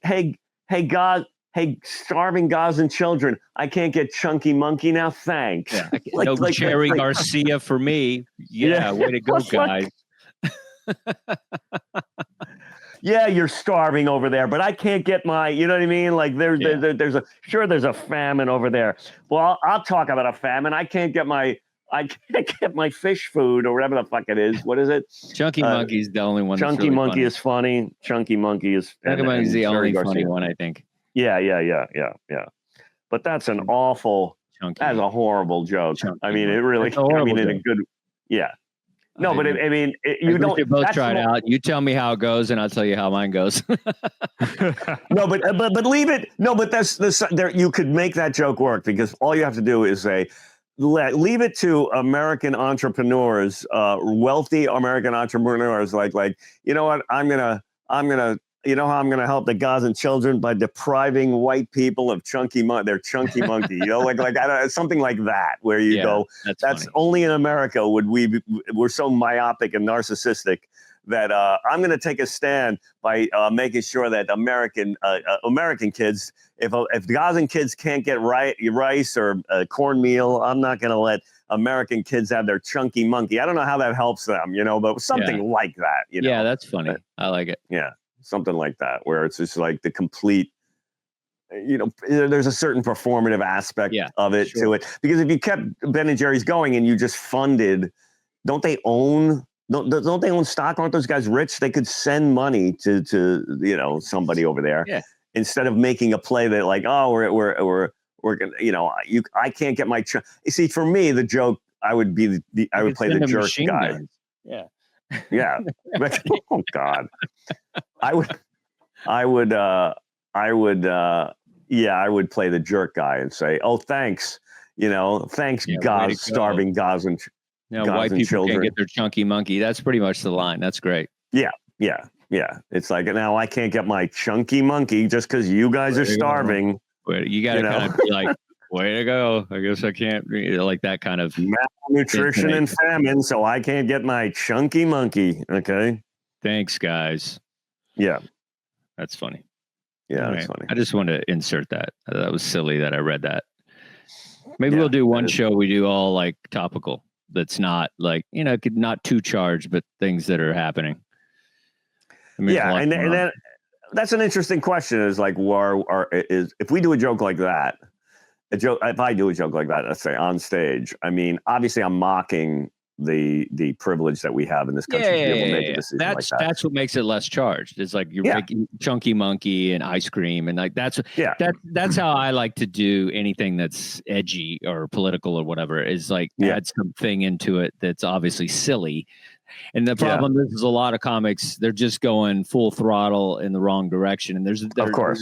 Speaker 3: God. Hey, starving Gazan children. I can't get Chunky Monkey now. Thanks.
Speaker 2: Yeah. No Jerry Garcia for me. Yeah, way to go, guys.
Speaker 3: Yeah, you're starving over there, but I can't get my. You know what I mean? Like there's a famine over there. Well, I'll talk about a famine. I can't get my fish food or whatever the fuck it is. What is it?
Speaker 2: Chunky Monkey's the only one.
Speaker 3: Chunky Monkey is funny. Chunky Monkey's
Speaker 2: the only funny one, I think.
Speaker 3: Yeah. But that's an awful. That's a horrible joke. I mean, it really. I mean, in a good. Yeah. No, but I mean, you don't.
Speaker 2: We both try it out. You tell me how it goes, and I'll tell you how mine goes.
Speaker 3: No, but leave it. No, but that's there. You could make that joke work because all you have to do is say. Leave it to American entrepreneurs, wealthy American entrepreneurs. Like, you know what? I'm gonna. You know how I'm gonna help the Gazan children by depriving white people of their chunky monkey. Something like that, where you go. That's only in America we're so myopic and narcissistic that I'm going to take a stand by making sure that American kids, if Gazan kids can't get rice or cornmeal, I'm not going to let American kids have their chunky monkey. I don't know how that helps them, but something like that.
Speaker 2: Yeah, that's funny. I like it.
Speaker 3: Yeah, something like that, where it's just like the complete. there's a certain performative aspect of it to it. Because if you kept Ben and Jerry's going and you just funded, don't they own stock? Aren't those guys rich? They could send money to somebody over there instead of making a play that like, oh, we're gonna, I can't get my. You see, for me, the joke, I would be I would play the jerk guy.
Speaker 2: Guns. Yeah.
Speaker 3: Yeah. Oh God. I would play the jerk guy and say, "Oh, thanks, thanks, Gaz, starving Gaz and
Speaker 2: white people
Speaker 3: children
Speaker 2: can't get their chunky monkey." That's pretty much the line. That's great.
Speaker 3: Yeah. It's like, now I can't get my chunky monkey just because you guys are starving.
Speaker 2: You got to kind of be like, "Way to go! I guess I can't," like that kind of
Speaker 3: malnutrition and famine, so I can't get my chunky monkey. Okay.
Speaker 2: Thanks, guys.
Speaker 3: Yeah.
Speaker 2: That's funny.
Speaker 3: Yeah, that's funny.
Speaker 2: I just wanted to insert that. That was silly that I read that. Maybe we'll do one show we do all like topical. That's not like, not too charged, but things that are happening.
Speaker 3: And then that's an interesting question. Is like, if we do a joke like that, if I do a joke like that, let's say on stage, I mean, obviously I'm mocking the privilege that we have in this country to be able to make a decision like that.
Speaker 2: That's what makes it less charged. It's like you're making chunky monkey and ice cream, and like that's how I like to do anything that's edgy or political or whatever. Is like add something into it that's obviously silly. And the problem is a lot of comics, they're just going full throttle in the wrong direction, and there's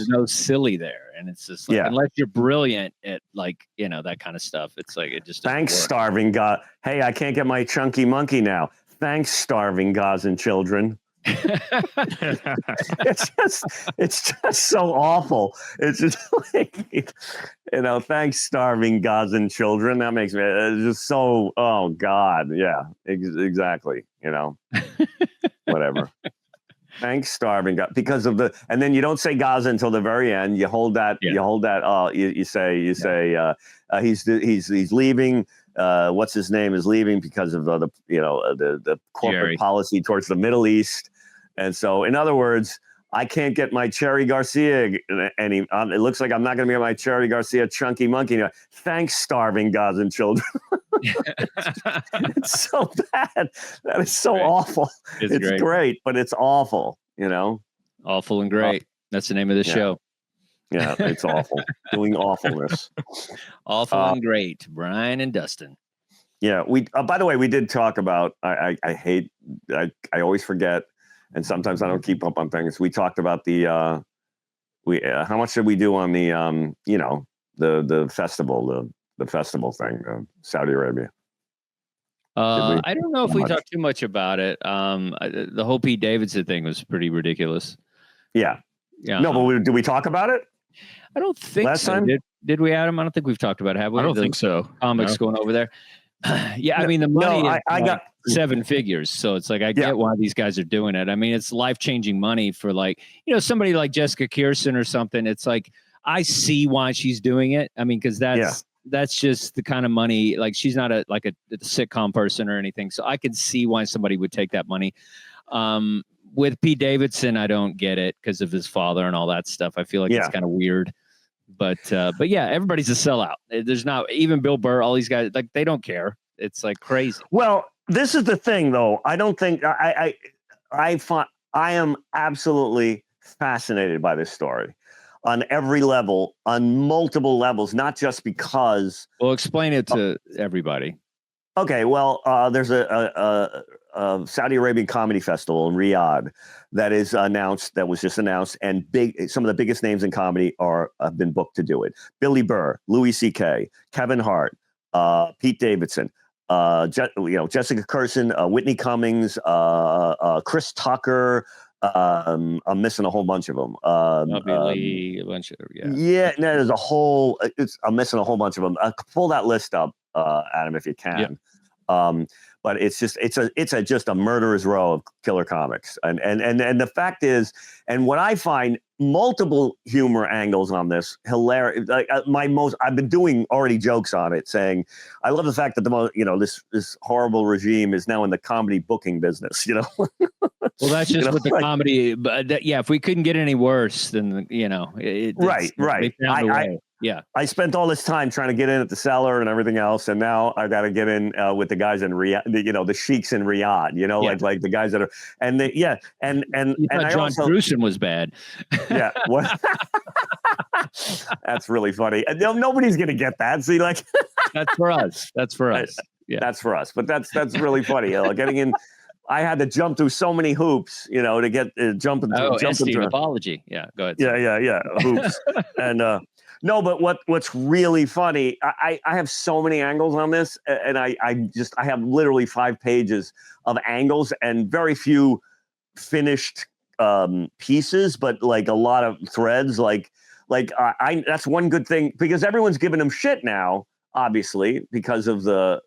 Speaker 2: no silly there. And it's just like, unless you're brilliant at like, that kind of stuff, it's like, it just
Speaker 3: thanks, starving God. Hey, I can't get my chunky monkey now. Thanks, starving gods and children. it's just so awful. It's just like, thanks, starving gods and children. That makes me just so, oh God. Yeah, exactly. Whatever. Thanks, starving God, because of and then you don't say Gaza until the very end. You hold that. You hold that. You say he's leaving. What's his name is leaving because of the corporate
Speaker 2: Jerry
Speaker 3: policy towards the Middle East, and so in other words, I can't get my Cherry Garcia it looks like I'm not going to get my Cherry Garcia chunky monkey now. Thanks, starving gods and children. It's so bad. That is so awful. It's great, but it's awful.
Speaker 2: Awful and great. That's the name of the show.
Speaker 3: Yeah, it's awful. Doing awfulness.
Speaker 2: Awful and great. Brian and Dustin.
Speaker 3: Yeah, we. By the way, we did talk about. I always forget, and sometimes I don't keep up on things. We talked about the. How much did we do on the the festival the festival thing, Saudi Arabia?
Speaker 2: I don't know if we talked too much about it. The whole Pete Davidson thing was pretty ridiculous.
Speaker 3: Yeah. No, but did we talk about it?
Speaker 2: I don't think
Speaker 3: last time.
Speaker 2: Did we, Adam? I don't think we've talked about it, have we?
Speaker 4: I don't think so.
Speaker 2: Comics going over there. I mean, the money I got 7 figures, so it's like I get why these guys are doing it. I mean, it's life-changing money for like, somebody like Jessica Kirsten or something. It's like I see why she's doing it. I mean, because that's just the kind of money. Like she's not a sitcom person or anything, so I could see why somebody would take that money. With Pete Davidson, I don't get it because of his father and all that stuff. I feel like it's kind of weird. But yeah, everybody's a sellout. There's not even Bill Burr, all these guys, like they don't care. It's like crazy.
Speaker 3: Well, this is the thing, though. I don't think I am absolutely fascinated by this story on every level, on multiple levels, not just because.
Speaker 2: Well, explain it to everybody.
Speaker 3: Okay, well, there's a Saudi Arabian comedy festival in Riyadh that is announced, that was just announced, and some of the biggest names in comedy have been booked to do it. Billy Burr, Louis C.K., Kevin Hart, Pete Davidson, Jessica Kirsten, Whitney Cummings, Chris Tucker. I'm missing a whole bunch of them.
Speaker 2: Lee, a bunch of
Speaker 3: there's a whole. I'm missing a whole bunch of them. Pull that list up, Adam, if you can. But it's just a murderer's row of killer comics, and the fact is, and what I find, multiple humor angles on this, hilarious. Like I've been doing already jokes on it, saying I love the fact that this horrible regime is now in the comedy booking business.
Speaker 2: Well, that's just with the comedy. But if we couldn't get any worse, then
Speaker 3: right.
Speaker 2: They found a way. Yeah,
Speaker 3: I spent all this time trying to get in at the cellar and everything else, and now I got to get in with the guys in Riyadh, the sheiks in Riyadh, like the guys that are, and
Speaker 2: you thought John Grusin was bad.
Speaker 3: Yeah, what? That's really funny. Nobody's gonna get that. See, like
Speaker 2: that's for us. That's for us. Yeah,
Speaker 3: that's for us. But that's really funny. Getting in. I had to jump through so many hoops, to get jump into
Speaker 2: apology. Yeah, go ahead.
Speaker 3: Yeah, hoops. And no, but what's really funny, I have so many angles on this, and I have literally 5 pages of angles and very few finished pieces, but like a lot of threads. Like that's one good thing, because everyone's giving them shit now, obviously, because of the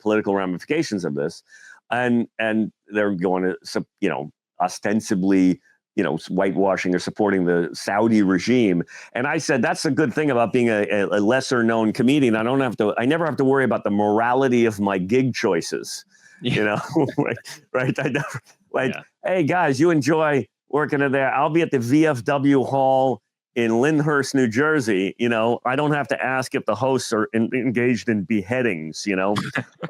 Speaker 3: political ramifications of this. And they're going to, ostensibly, whitewashing or supporting the Saudi regime. And I said, that's a good thing about being a lesser known comedian. I never have to worry about the morality of my gig choices, right? I never, hey guys, you enjoy working in there. I'll be at the VFW hall in Lyndhurst, New Jersey. I don't have to ask if the hosts are engaged in beheadings.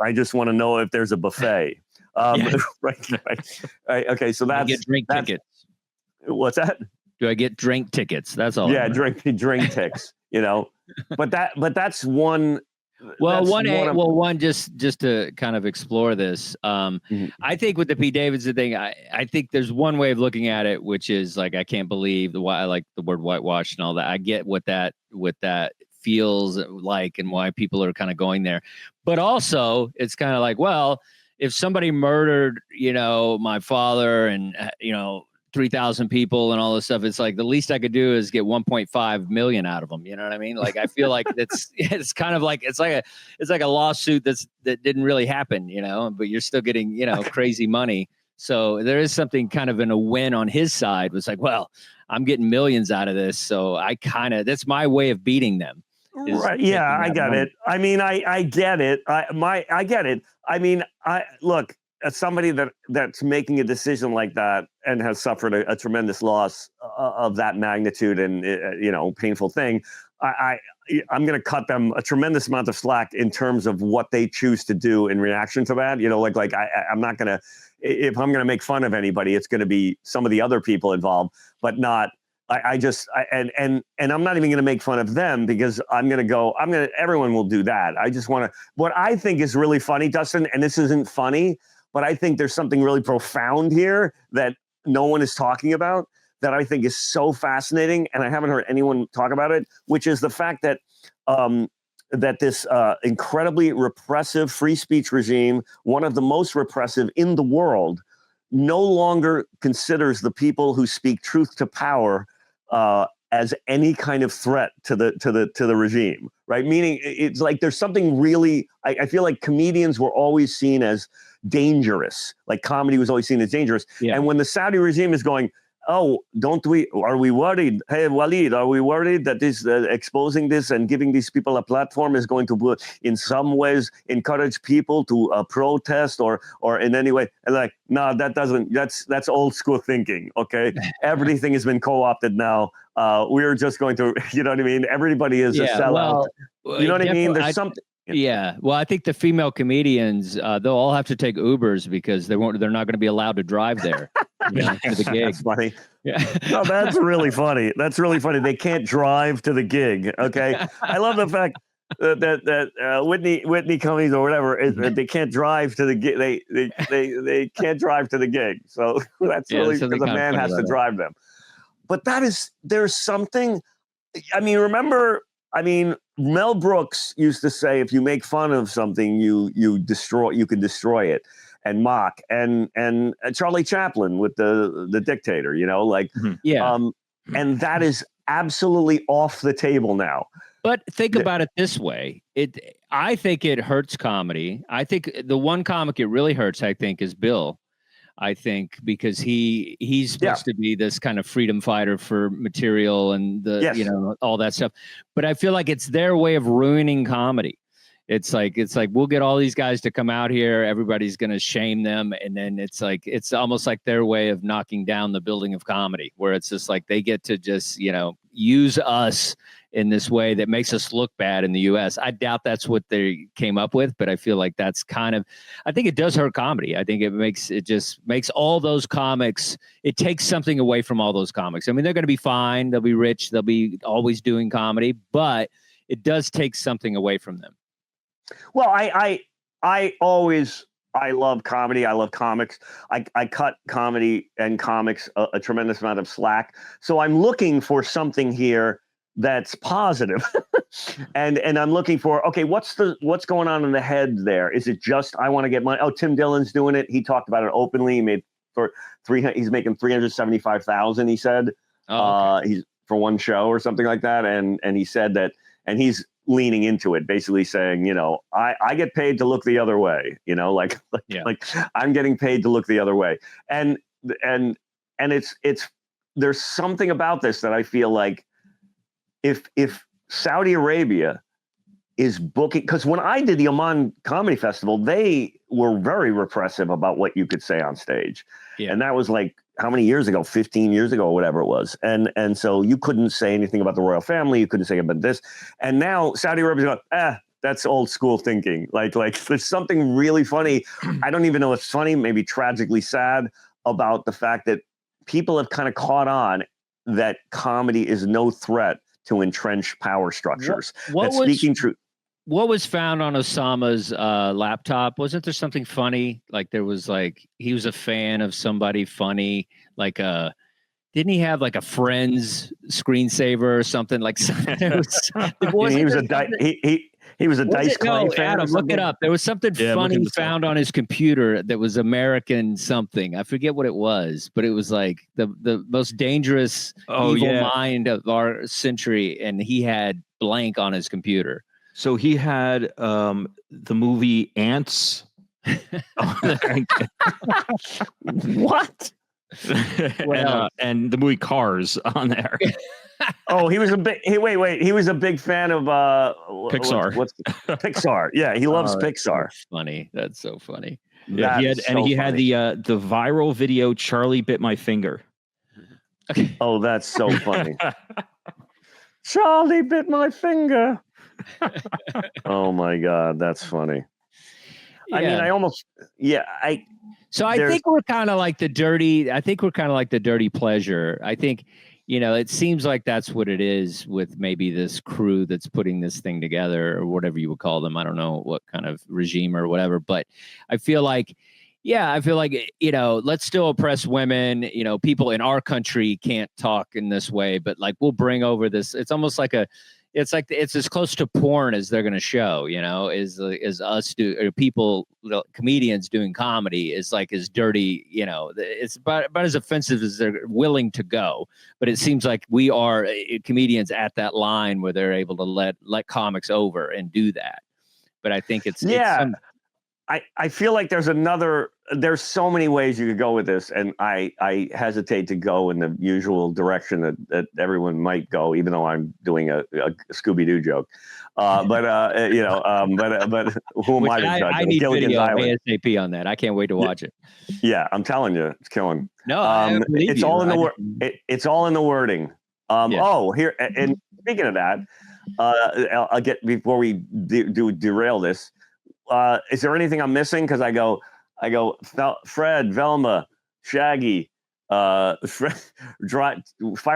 Speaker 3: I just want to know if there's a buffet. Right. Okay. So that's
Speaker 2: get drink tickets.
Speaker 3: What's that?
Speaker 2: Do I get drink tickets? That's all.
Speaker 3: Yeah, drink ticks. But that's one.
Speaker 2: Well, one just to kind of explore this. I think with the Pete Davidson thing, I think there's one way of looking at it, which is like, I can't believe why I like the word whitewash and all that. I get what that feels like and why people are kind of going there, but also it's kind of like, well, if somebody murdered, my father and 3,000 people and all this stuff, it's like the least I could do is get 1.5 million out of them. You know what I mean? Like, I feel like it's kind of like it's like a lawsuit that didn't really happen, but you're still getting crazy money. So there is something kind of in a win on his side. It's like, well, I'm getting millions out of this, so that's my way of beating them.
Speaker 3: Right? Yeah, I got it. I mean, I get it. I get it. I mean, look. As somebody that's making a decision like that and has suffered a tremendous loss of that magnitude and painful thing, I'm going to cut them a tremendous amount of slack in terms of what they choose to do in reaction to that. I'm not going to, if I'm going to make fun of anybody, it's going to be some of the other people involved, but not. And I'm not even going to make fun of them, because everyone will do that. I just want to. What I think is really funny, Dustin, and this isn't funny, but I think there's something really profound here that no one is talking about, that I think is so fascinating, and I haven't heard anyone talk about it, which is the fact that that this incredibly repressive free speech regime, one of the most repressive in the world, no longer considers the people who speak truth to power as any kind of threat to the regime, right? Meaning, it's like there's something really. I feel like comedians were always seen as dangerous. Like comedy was always seen as dangerous. Yeah. And when the Saudi regime is going, oh, are we worried? Hey, Waleed, are we worried that this exposing this and giving these people a platform is going to, in some ways, encourage people to protest or in any way? And like, no, that's old school thinking. Okay. Everything has been co-opted now. We're just going to, you know what I mean? Everybody is a sellout. You know what I mean? There's something.
Speaker 2: Yeah. Well, I think the female comedians, they'll all have to take Ubers because they're not going to be allowed to drive there to the gig.
Speaker 3: That's funny. Yeah. No, that's really funny. That's really funny. They can't drive to the gig. Okay. I love the fact that Whitney Cummings or whatever, they can't drive to the gig. They can't drive to the gig. So that's really because a man has to drive them. But there's something. I mean, Mel Brooks used to say, if you make fun of something, you can destroy it and mock. And Charlie Chaplin with the dictator, and that is absolutely off the table now.
Speaker 2: But think about it this way. I think it hurts comedy. I think the one comic it really hurts, I think, is Bill. I think because he's supposed to be this kind of freedom fighter for material and all that stuff. But I feel like it's their way of ruining comedy. It's like we'll get all these guys to come out here. Everybody's going to shame them, and then it's almost like their way of knocking down the building of comedy, where it's just like they get to just use us in this way that makes us look bad in the U.S. I doubt that's what they came up with, but I feel like that's I think it does hurt comedy. I think it just makes all those comics. It takes something away from all those comics. I mean, they're going to be fine. They'll be rich. They'll be always doing comedy, but it does take something away from them.
Speaker 3: Well, I love comedy. I love comics. I cut comedy and comics a tremendous amount of slack. So I'm looking for something here that's positive. and I'm looking for, okay, what's going on in the head there? Is it just, I want to get money? Oh, Tim Dillon's doing it. He talked about it openly. He made he's making $375,000. He said, he's for one show or something like that. And he said that, and he's leaning into it, basically saying, I get paid to look the other way, like I'm getting paid to look the other way. And it's there's something about this that I feel like if Saudi Arabia is booking, because when I did the Oman Comedy Festival, they were very repressive about what you could say on stage. Yeah. And that was like, how many years ago? 15 years ago, or whatever it was. And so you couldn't say anything about the royal family. You couldn't say about this. And now Saudi Arabia's going, that's old school thinking. Like there's something really funny. I don't even know if it's funny, maybe tragically sad, about the fact that people have kind of caught on that comedy is no threat to entrenched power structures. Speaking truth.
Speaker 2: What was found on Osama's laptop? Wasn't there something funny? Like there was he was a fan of somebody funny. Didn't he have like a Friends screensaver or something?
Speaker 3: He was a Dice Clay fan.
Speaker 2: Adam, look it up. There was something funny found on his computer that was American something. I forget what it was, but it was like the most dangerous evil mind of our century, and he had blank on his computer.
Speaker 4: So he had the movie Ants.
Speaker 3: What?
Speaker 4: And the movie Cars on there.
Speaker 3: Oh, he was a big. He was a big fan of
Speaker 4: Pixar.
Speaker 3: What's Pixar? Yeah, he loves Pixar.
Speaker 2: That's funny. That's so funny.
Speaker 4: Yeah, he had the viral video "Charlie Bit My Finger."
Speaker 3: Oh, that's so funny. Charlie bit my finger. Oh my God, that's funny. Yeah. I mean,
Speaker 2: I think we're kind of like the dirty. I think we're kind of like the dirty pleasure. I think, it seems like that's what it is with maybe this crew that's putting this thing together, or whatever you would call them. I don't know what kind of regime or whatever, but I feel like, let's still oppress women. People in our country can't talk in this way, but we'll bring over this. It's almost like it's as close to porn as they're going to show, is us people, comedians doing comedy is as dirty, it's about as offensive as they're willing to go. But it seems like we are comedians at that line where they're able to let comics over and do that. But I think
Speaker 3: I feel like there's so many ways you could go with this, and I hesitate to go in the usual direction that everyone might go, even though I'm doing a Scooby-Doo joke. But who am I to judge?
Speaker 2: I need video ASAP on that. I can't wait to watch it.
Speaker 3: Yeah, I'm telling you, it's killing.
Speaker 2: No,
Speaker 3: it's all in the it's all in the wording. Here, and speaking of that, I'll get before we derail this. Is there anything I'm missing? Because I go, Fred, Velma, Shaggy, fire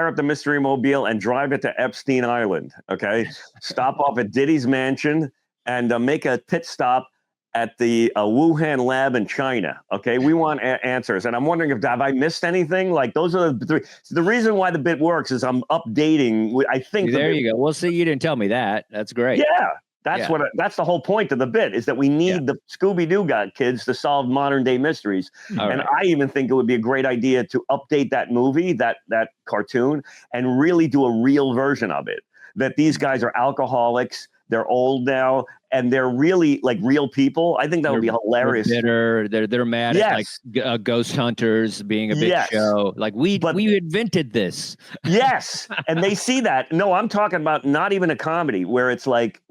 Speaker 3: up the mystery mobile and drive it to Epstein Island. Okay, stop off at Diddy's mansion and make a pit stop at the Wuhan lab in China. Okay, we want answers, and I'm wondering have I missed anything? Those are the three. So the reason why the bit works is I'm updating. I think
Speaker 2: there you go. Well, see, you didn't tell me that. That's great.
Speaker 3: Yeah. That's the whole point of the bit, is that we need the Scooby-Doo kids to solve modern day mysteries. I even think it would be a great idea to update that movie, that cartoon, and really do a real version of it. That these guys are alcoholics, they're old now, and they're really real people. I think that would be hilarious.
Speaker 2: They're bitter. They're mad at ghost hunters being a big show. We invented this.
Speaker 3: Yes, and they see that. No, I'm talking about not even a comedy where it's like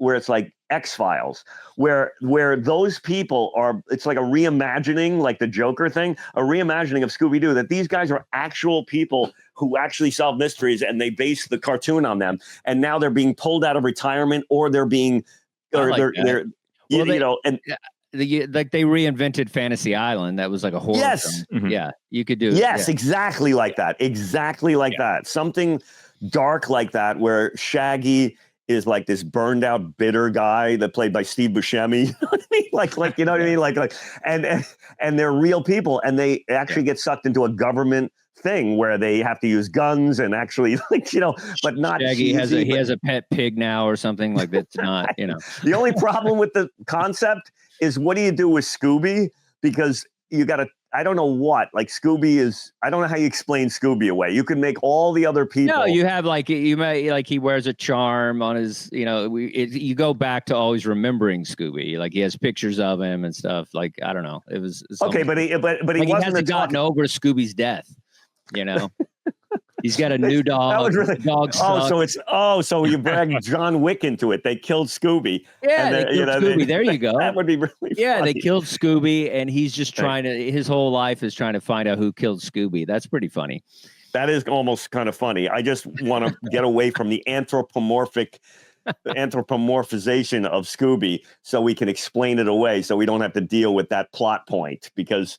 Speaker 3: X-Files, where those people are, it's like a reimagining, like the Joker thing, a reimagining of Scooby-Doo, that these guys are actual people who actually solve mysteries, and they base the cartoon on them. And now they're being pulled out of retirement, or they're being, or
Speaker 2: like
Speaker 3: they're you know, and
Speaker 2: like they reinvented Fantasy Island. That was like a horror
Speaker 3: yes,
Speaker 2: film.
Speaker 4: Mhm.
Speaker 2: Yeah, you could do
Speaker 3: yes,
Speaker 2: yeah.
Speaker 3: exactly like that, exactly like that. Something dark like that, where Shaggy is like this burned out, bitter guy that played by Steve Buscemi. You know what I mean? Like you know what I mean? Like and they're real people, and they actually get sucked into a government thing where they have to use guns and actually, like, you know, but not
Speaker 2: Shaggy
Speaker 3: cheesy,
Speaker 2: he has a pet pig now or something like that's not, you know.
Speaker 3: The only problem with the concept is, what do you do with Scooby? Because you got to, I don't know what, like Scooby is, I don't know how you explain Scooby away. You can make all the other people.
Speaker 2: No, you have like, you may, like he wears a charm on his, you know, you go back to always remembering Scooby. Like he has pictures of him and stuff. Like, I don't know. It was
Speaker 3: okay, but he
Speaker 2: like
Speaker 3: wasn't
Speaker 2: hasn't gotten over Scooby's death, you know. He's got a new dog.
Speaker 3: That was really,
Speaker 2: the dog sucks.
Speaker 3: so you bragged John Wick into it. They killed Scooby.
Speaker 2: Yeah, they killed Scooby. There you go.
Speaker 3: That would be really
Speaker 2: yeah,
Speaker 3: funny.
Speaker 2: they killed Scooby, and he's just trying to, his whole life is trying to find out who killed Scooby. That's pretty funny.
Speaker 3: That is almost kind of funny. I just want to get away from the anthropomorphization of Scooby, so we can explain it away, so we don't have to deal with that plot point, because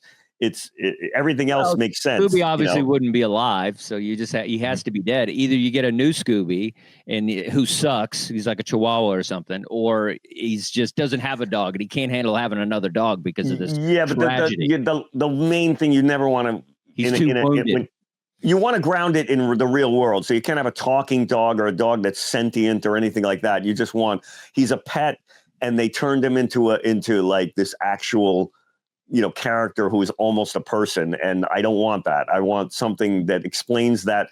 Speaker 3: everything else makes sense.
Speaker 2: Scooby obviously wouldn't be alive, so you just he has to be dead. Either you get a new Scooby and who sucks, he's like a Chihuahua or something, or he's just doesn't have a dog and he can't handle having another dog because of this.
Speaker 3: Yeah, but the main thing you never want to.
Speaker 2: He's too wounded.
Speaker 3: You want to ground it in the real world, so you can't have a talking dog or a dog that's sentient or anything like that. You just want, he's a pet, and they turned him into like this actual, you know, character who is almost a person, and I don't want that. I want something that explains that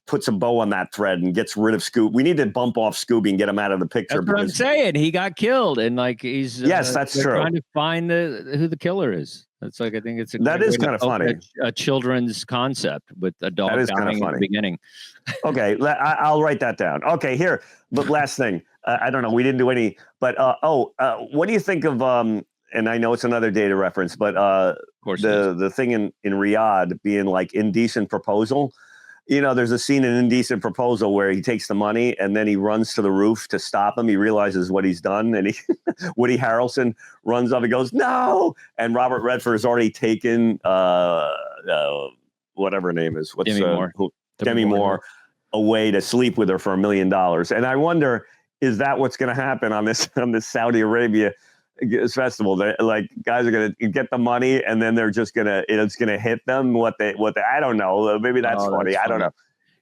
Speaker 3: puts a bow on that thread and gets rid of Scooby. We need to bump off Scooby and get him out of the picture.
Speaker 2: That's what I'm saying. He got killed, and like he's
Speaker 3: yes, that's true.
Speaker 2: Trying to find who the killer is. That's like, I think it's
Speaker 3: that is kind of funny.
Speaker 2: A children's concept with a dog dying in the beginning.
Speaker 3: Okay, I'll write that down. Okay, here. But last thing, I don't know. We didn't do any, but what do you think of and I know it's another data reference, but the thing in Riyadh being like Indecent Proposal? You know, there's a scene in Indecent Proposal where he takes the money and then he runs to the roof to stop him. He realizes what he's done, and Woody Harrelson runs up and goes, "No!" And Robert Redford has already taken whatever her name is, Demi Moore away to sleep with her for $1 million. And I wonder, is that what's going to happen on this Saudi Arabia festival? Like, guys are going to get the money, and then they're just it's going to hit them what they I don't know. Maybe that's funny.
Speaker 2: That's
Speaker 3: I don't know.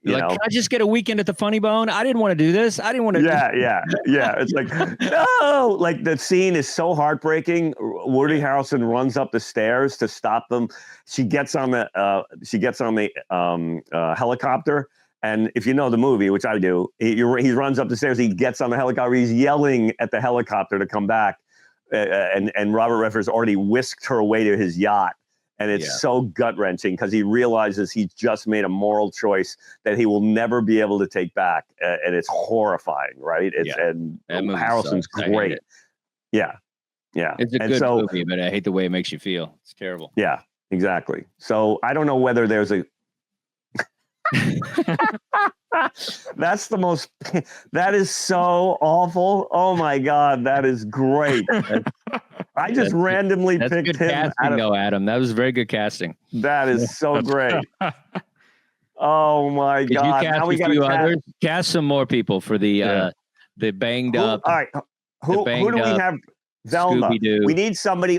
Speaker 2: Can I just get a weekend at the Funny Bone? I didn't want to do this. I didn't want to.
Speaker 3: Yeah. It's like, no, like the scene is so heartbreaking. Woody Harrelson runs up the stairs to stop them. She gets on the helicopter. And if you know the movie, which I do, he runs up the stairs. He gets on the helicopter. He's yelling at the helicopter to come back. And Robert Redford's already whisked her away to his yacht. And it's so gut-wrenching because he realizes he's just made a moral choice that he will never be able to take back. And it's horrifying, right? And Harrelson's great. Yeah.
Speaker 2: It's a good movie, but I hate the way it makes you feel. It's terrible.
Speaker 3: Yeah, exactly. So I don't know whether there's a... that is so awful. Oh my God, that is great. I just randomly picked
Speaker 2: good
Speaker 3: him.
Speaker 2: Casting, Adam. That was very good casting.
Speaker 3: That is so great. Oh my God.
Speaker 2: Now we got to others. Cast some more people for the banged up.
Speaker 3: All right. Who do we have? Velma.
Speaker 2: Scooby-Doo.
Speaker 3: We need somebody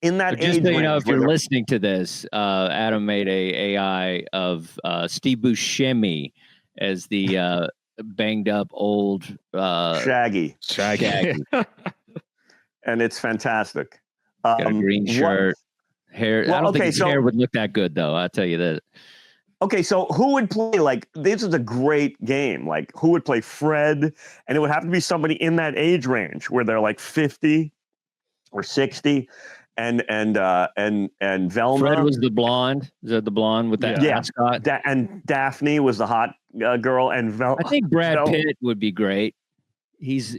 Speaker 3: in that age.
Speaker 2: Just so you know, if you're listening to this, Adam made a AI of Steve Buscemi as the banged up old
Speaker 3: Shaggy. And it's fantastic.
Speaker 2: Got a green shirt, hair. Well, I don't think his hair would look that good, though. I'll tell you that.
Speaker 3: Okay, so who would play, like, this is a great game. Like, who would play Fred? And it would have to be somebody in that age range where they're like 50 or 60. And Velma.
Speaker 2: Fred was the blonde. Is that the blonde with that mascot?
Speaker 3: And Daphne was the hot girl. And Velma.
Speaker 2: I think Brad Pitt would be great. He's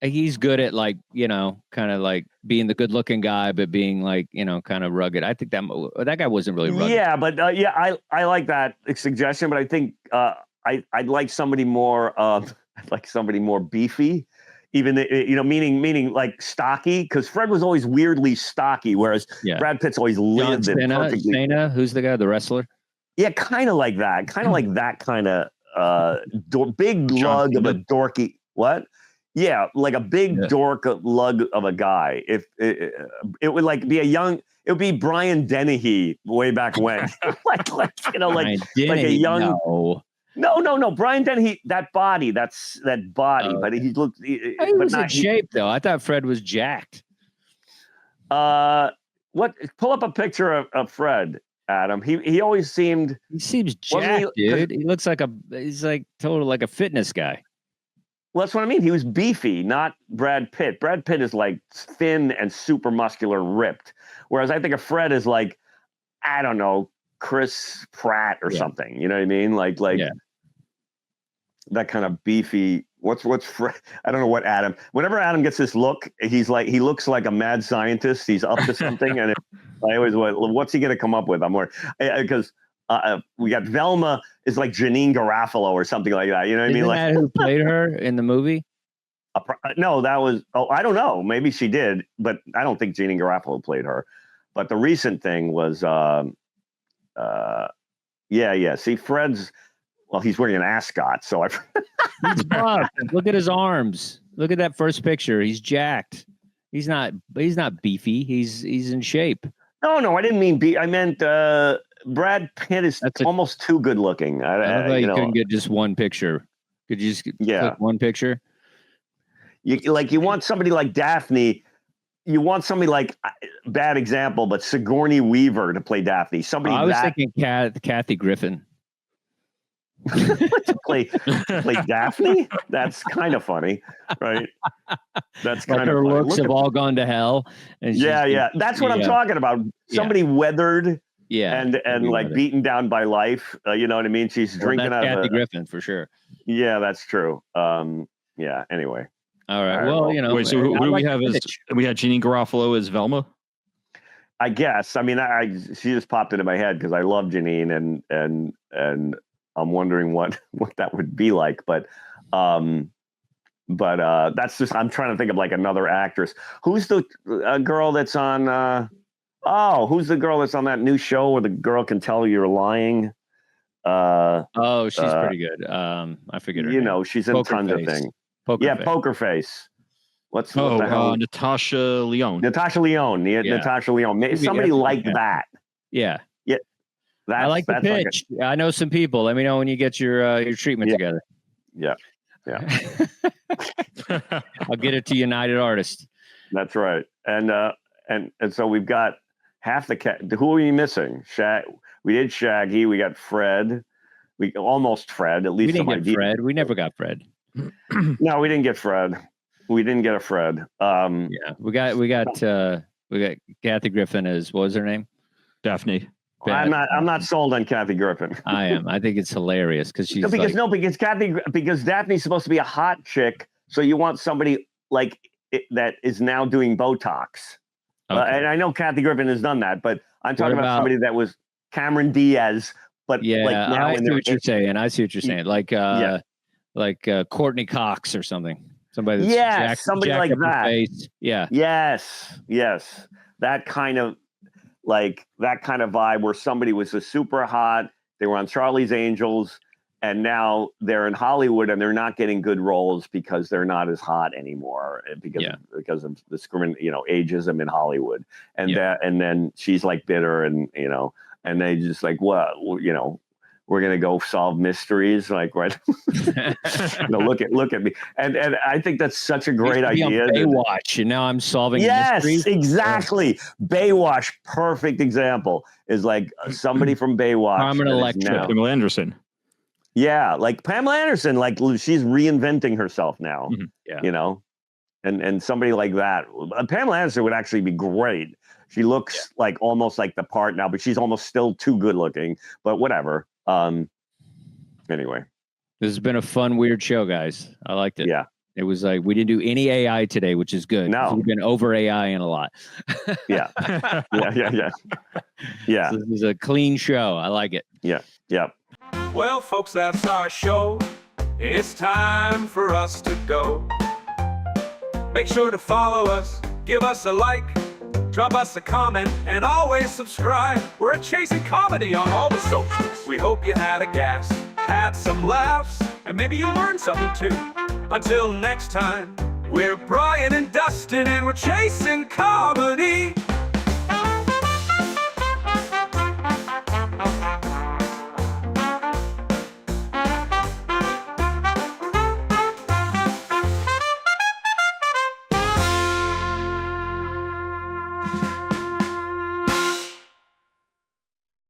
Speaker 2: he's good at like, kind of like being the good looking guy, but being like, kind of rugged. I think that guy wasn't really rugged.
Speaker 3: Yeah, but I like that suggestion, but I think I'd like somebody more I'd like somebody more beefy, even meaning like stocky, because Fred was always weirdly stocky, whereas Brad Pitt's always lived in perfectly.
Speaker 2: Cena, who's the guy, the wrestler?
Speaker 3: Yeah, kind of like that, kind of big lug of a dorky what? Yeah, like a big dork lug of a guy. If it would like be it would be Brian Dennehy way back when, like a young. No. Brian Dennehy, that body, but he looked.
Speaker 2: He was in shape though. I thought Fred was jacked.
Speaker 3: What? Pull up a picture of Fred, Adam. He always seemed.
Speaker 2: He seems jacked, dude. He looks like he's like total like a fitness guy.
Speaker 3: Well, that's what I mean. He was beefy, not Brad Pitt. Brad Pitt is like thin and super muscular, ripped. Whereas I think of Fred is like, I don't know, Chris Pratt or something. You know what I mean? Like that kind of beefy. What's Fred? I don't know what Adam. Whenever Adam gets this look, he looks like a mad scientist. He's up to something, and I always what's he going to come up with? I'm more because. We got Velma is like Janine Garofalo or something like that. You know what I mean? Like
Speaker 2: that who played her in the movie?
Speaker 3: No, that was. Oh, I don't know. Maybe she did, but I don't think Janine Garofalo played her. But the recent thing was, See, Fred's. Well, he's wearing an ascot, so
Speaker 2: he's buff. Look at his arms. Look at that first picture. He's jacked. He's not beefy. He's in shape.
Speaker 3: No, I didn't mean I meant. Brad Pitt is almost too good looking.
Speaker 2: I thought you couldn't get just one picture. Could you just click one picture?
Speaker 3: You want somebody like Daphne. You want somebody like, bad example, but Sigourney Weaver to play Daphne. Somebody
Speaker 2: I was thinking Kathy Griffin.
Speaker 3: to play Daphne? That's kind of funny, right? That's kind of
Speaker 2: her looks have all gone to hell. And
Speaker 3: that's what I'm talking about. Somebody weathered.
Speaker 2: Yeah,
Speaker 3: and like beaten down by life. You know what I mean? She's drinking out
Speaker 2: Kathy Griffin for sure.
Speaker 3: Yeah, that's true. Anyway.
Speaker 2: All right. Well,
Speaker 4: Wait, so who do we have as we had Janine Garofalo as Velma?
Speaker 3: I guess. I mean, she just popped into my head because I love Janine and I'm wondering what that would be like. But that's just I'm trying to think of like another actress. Who's the girl that's on? Who's the girl that's on that new show where the girl can tell you're lying?
Speaker 2: She's pretty good. I forget her name.
Speaker 3: She's in tons of things. Poker Face. What's the hell?
Speaker 4: Natasha Lyonne.
Speaker 3: Natasha Lyonne. Natasha Lyonne. Somebody like that.
Speaker 2: Yeah.
Speaker 3: Yeah.
Speaker 2: I like the pitch. I know some people. Let me know when you get your treatment together.
Speaker 3: Yeah.
Speaker 2: I'll get it to United Artists.
Speaker 3: That's right. And so we've got half the cat. Who are we missing? We did Shaggy. We got Fred. We almost Fred. At least
Speaker 2: we didn't get Fred. We never got Fred.
Speaker 3: No, we didn't get Fred. We didn't get a Fred.
Speaker 2: We got Kathy Griffin as what was her name?
Speaker 4: Daphne.
Speaker 3: I'm not sold on Kathy Griffin.
Speaker 2: I am. I think it's hilarious because she's
Speaker 3: because Daphne's supposed to be a hot chick. So you want somebody like that is now doing Botox. And I know Kathy Griffin has done that, but I'm talking about somebody that was Cameron Diaz. But now
Speaker 2: I see what you're saying. Like Courtney Cox or something. Somebody that's
Speaker 3: somebody like that.
Speaker 2: Face. Yeah.
Speaker 3: Yes. That kind of vibe where somebody was a super hot. They were on Charlie's Angels, and now they're in Hollywood and they're not getting good roles because they're not as hot anymore because of the ageism in Hollywood. And then she's like bitter and they just like, we're gonna go solve mysteries, like right. Look at me, and I think that's such a great idea.
Speaker 2: Baywatch, and now I'm solving. Mysteries.
Speaker 3: Exactly. Baywatch, perfect example is like somebody from Baywatch.
Speaker 4: Pamela Anderson.
Speaker 3: Yeah, like Pamela Anderson, like she's reinventing herself now.
Speaker 4: Mm-hmm.
Speaker 3: And somebody like that. Pamela Anderson would actually be great. She looks like almost like the part now, but she's almost still too good looking. But whatever. Anyway,
Speaker 2: this has been a fun, weird show, guys. I liked it.
Speaker 3: Yeah,
Speaker 2: It was like we didn't do any AI today, which is good.
Speaker 3: No.
Speaker 2: We've been over AI in a lot.
Speaker 3: Yeah. Yeah.
Speaker 2: So this is a clean show. I like it.
Speaker 3: Yeah.
Speaker 1: Well, folks, that's our show. It's time for us to go. Make sure to follow us, give us a like, drop us a comment, and always subscribe. We're Chasing Comedy on all the socials. We hope you had a gas, had some laughs, and maybe you learned something too. Until next time, we're Brian and Dustin, and we're chasing comedy.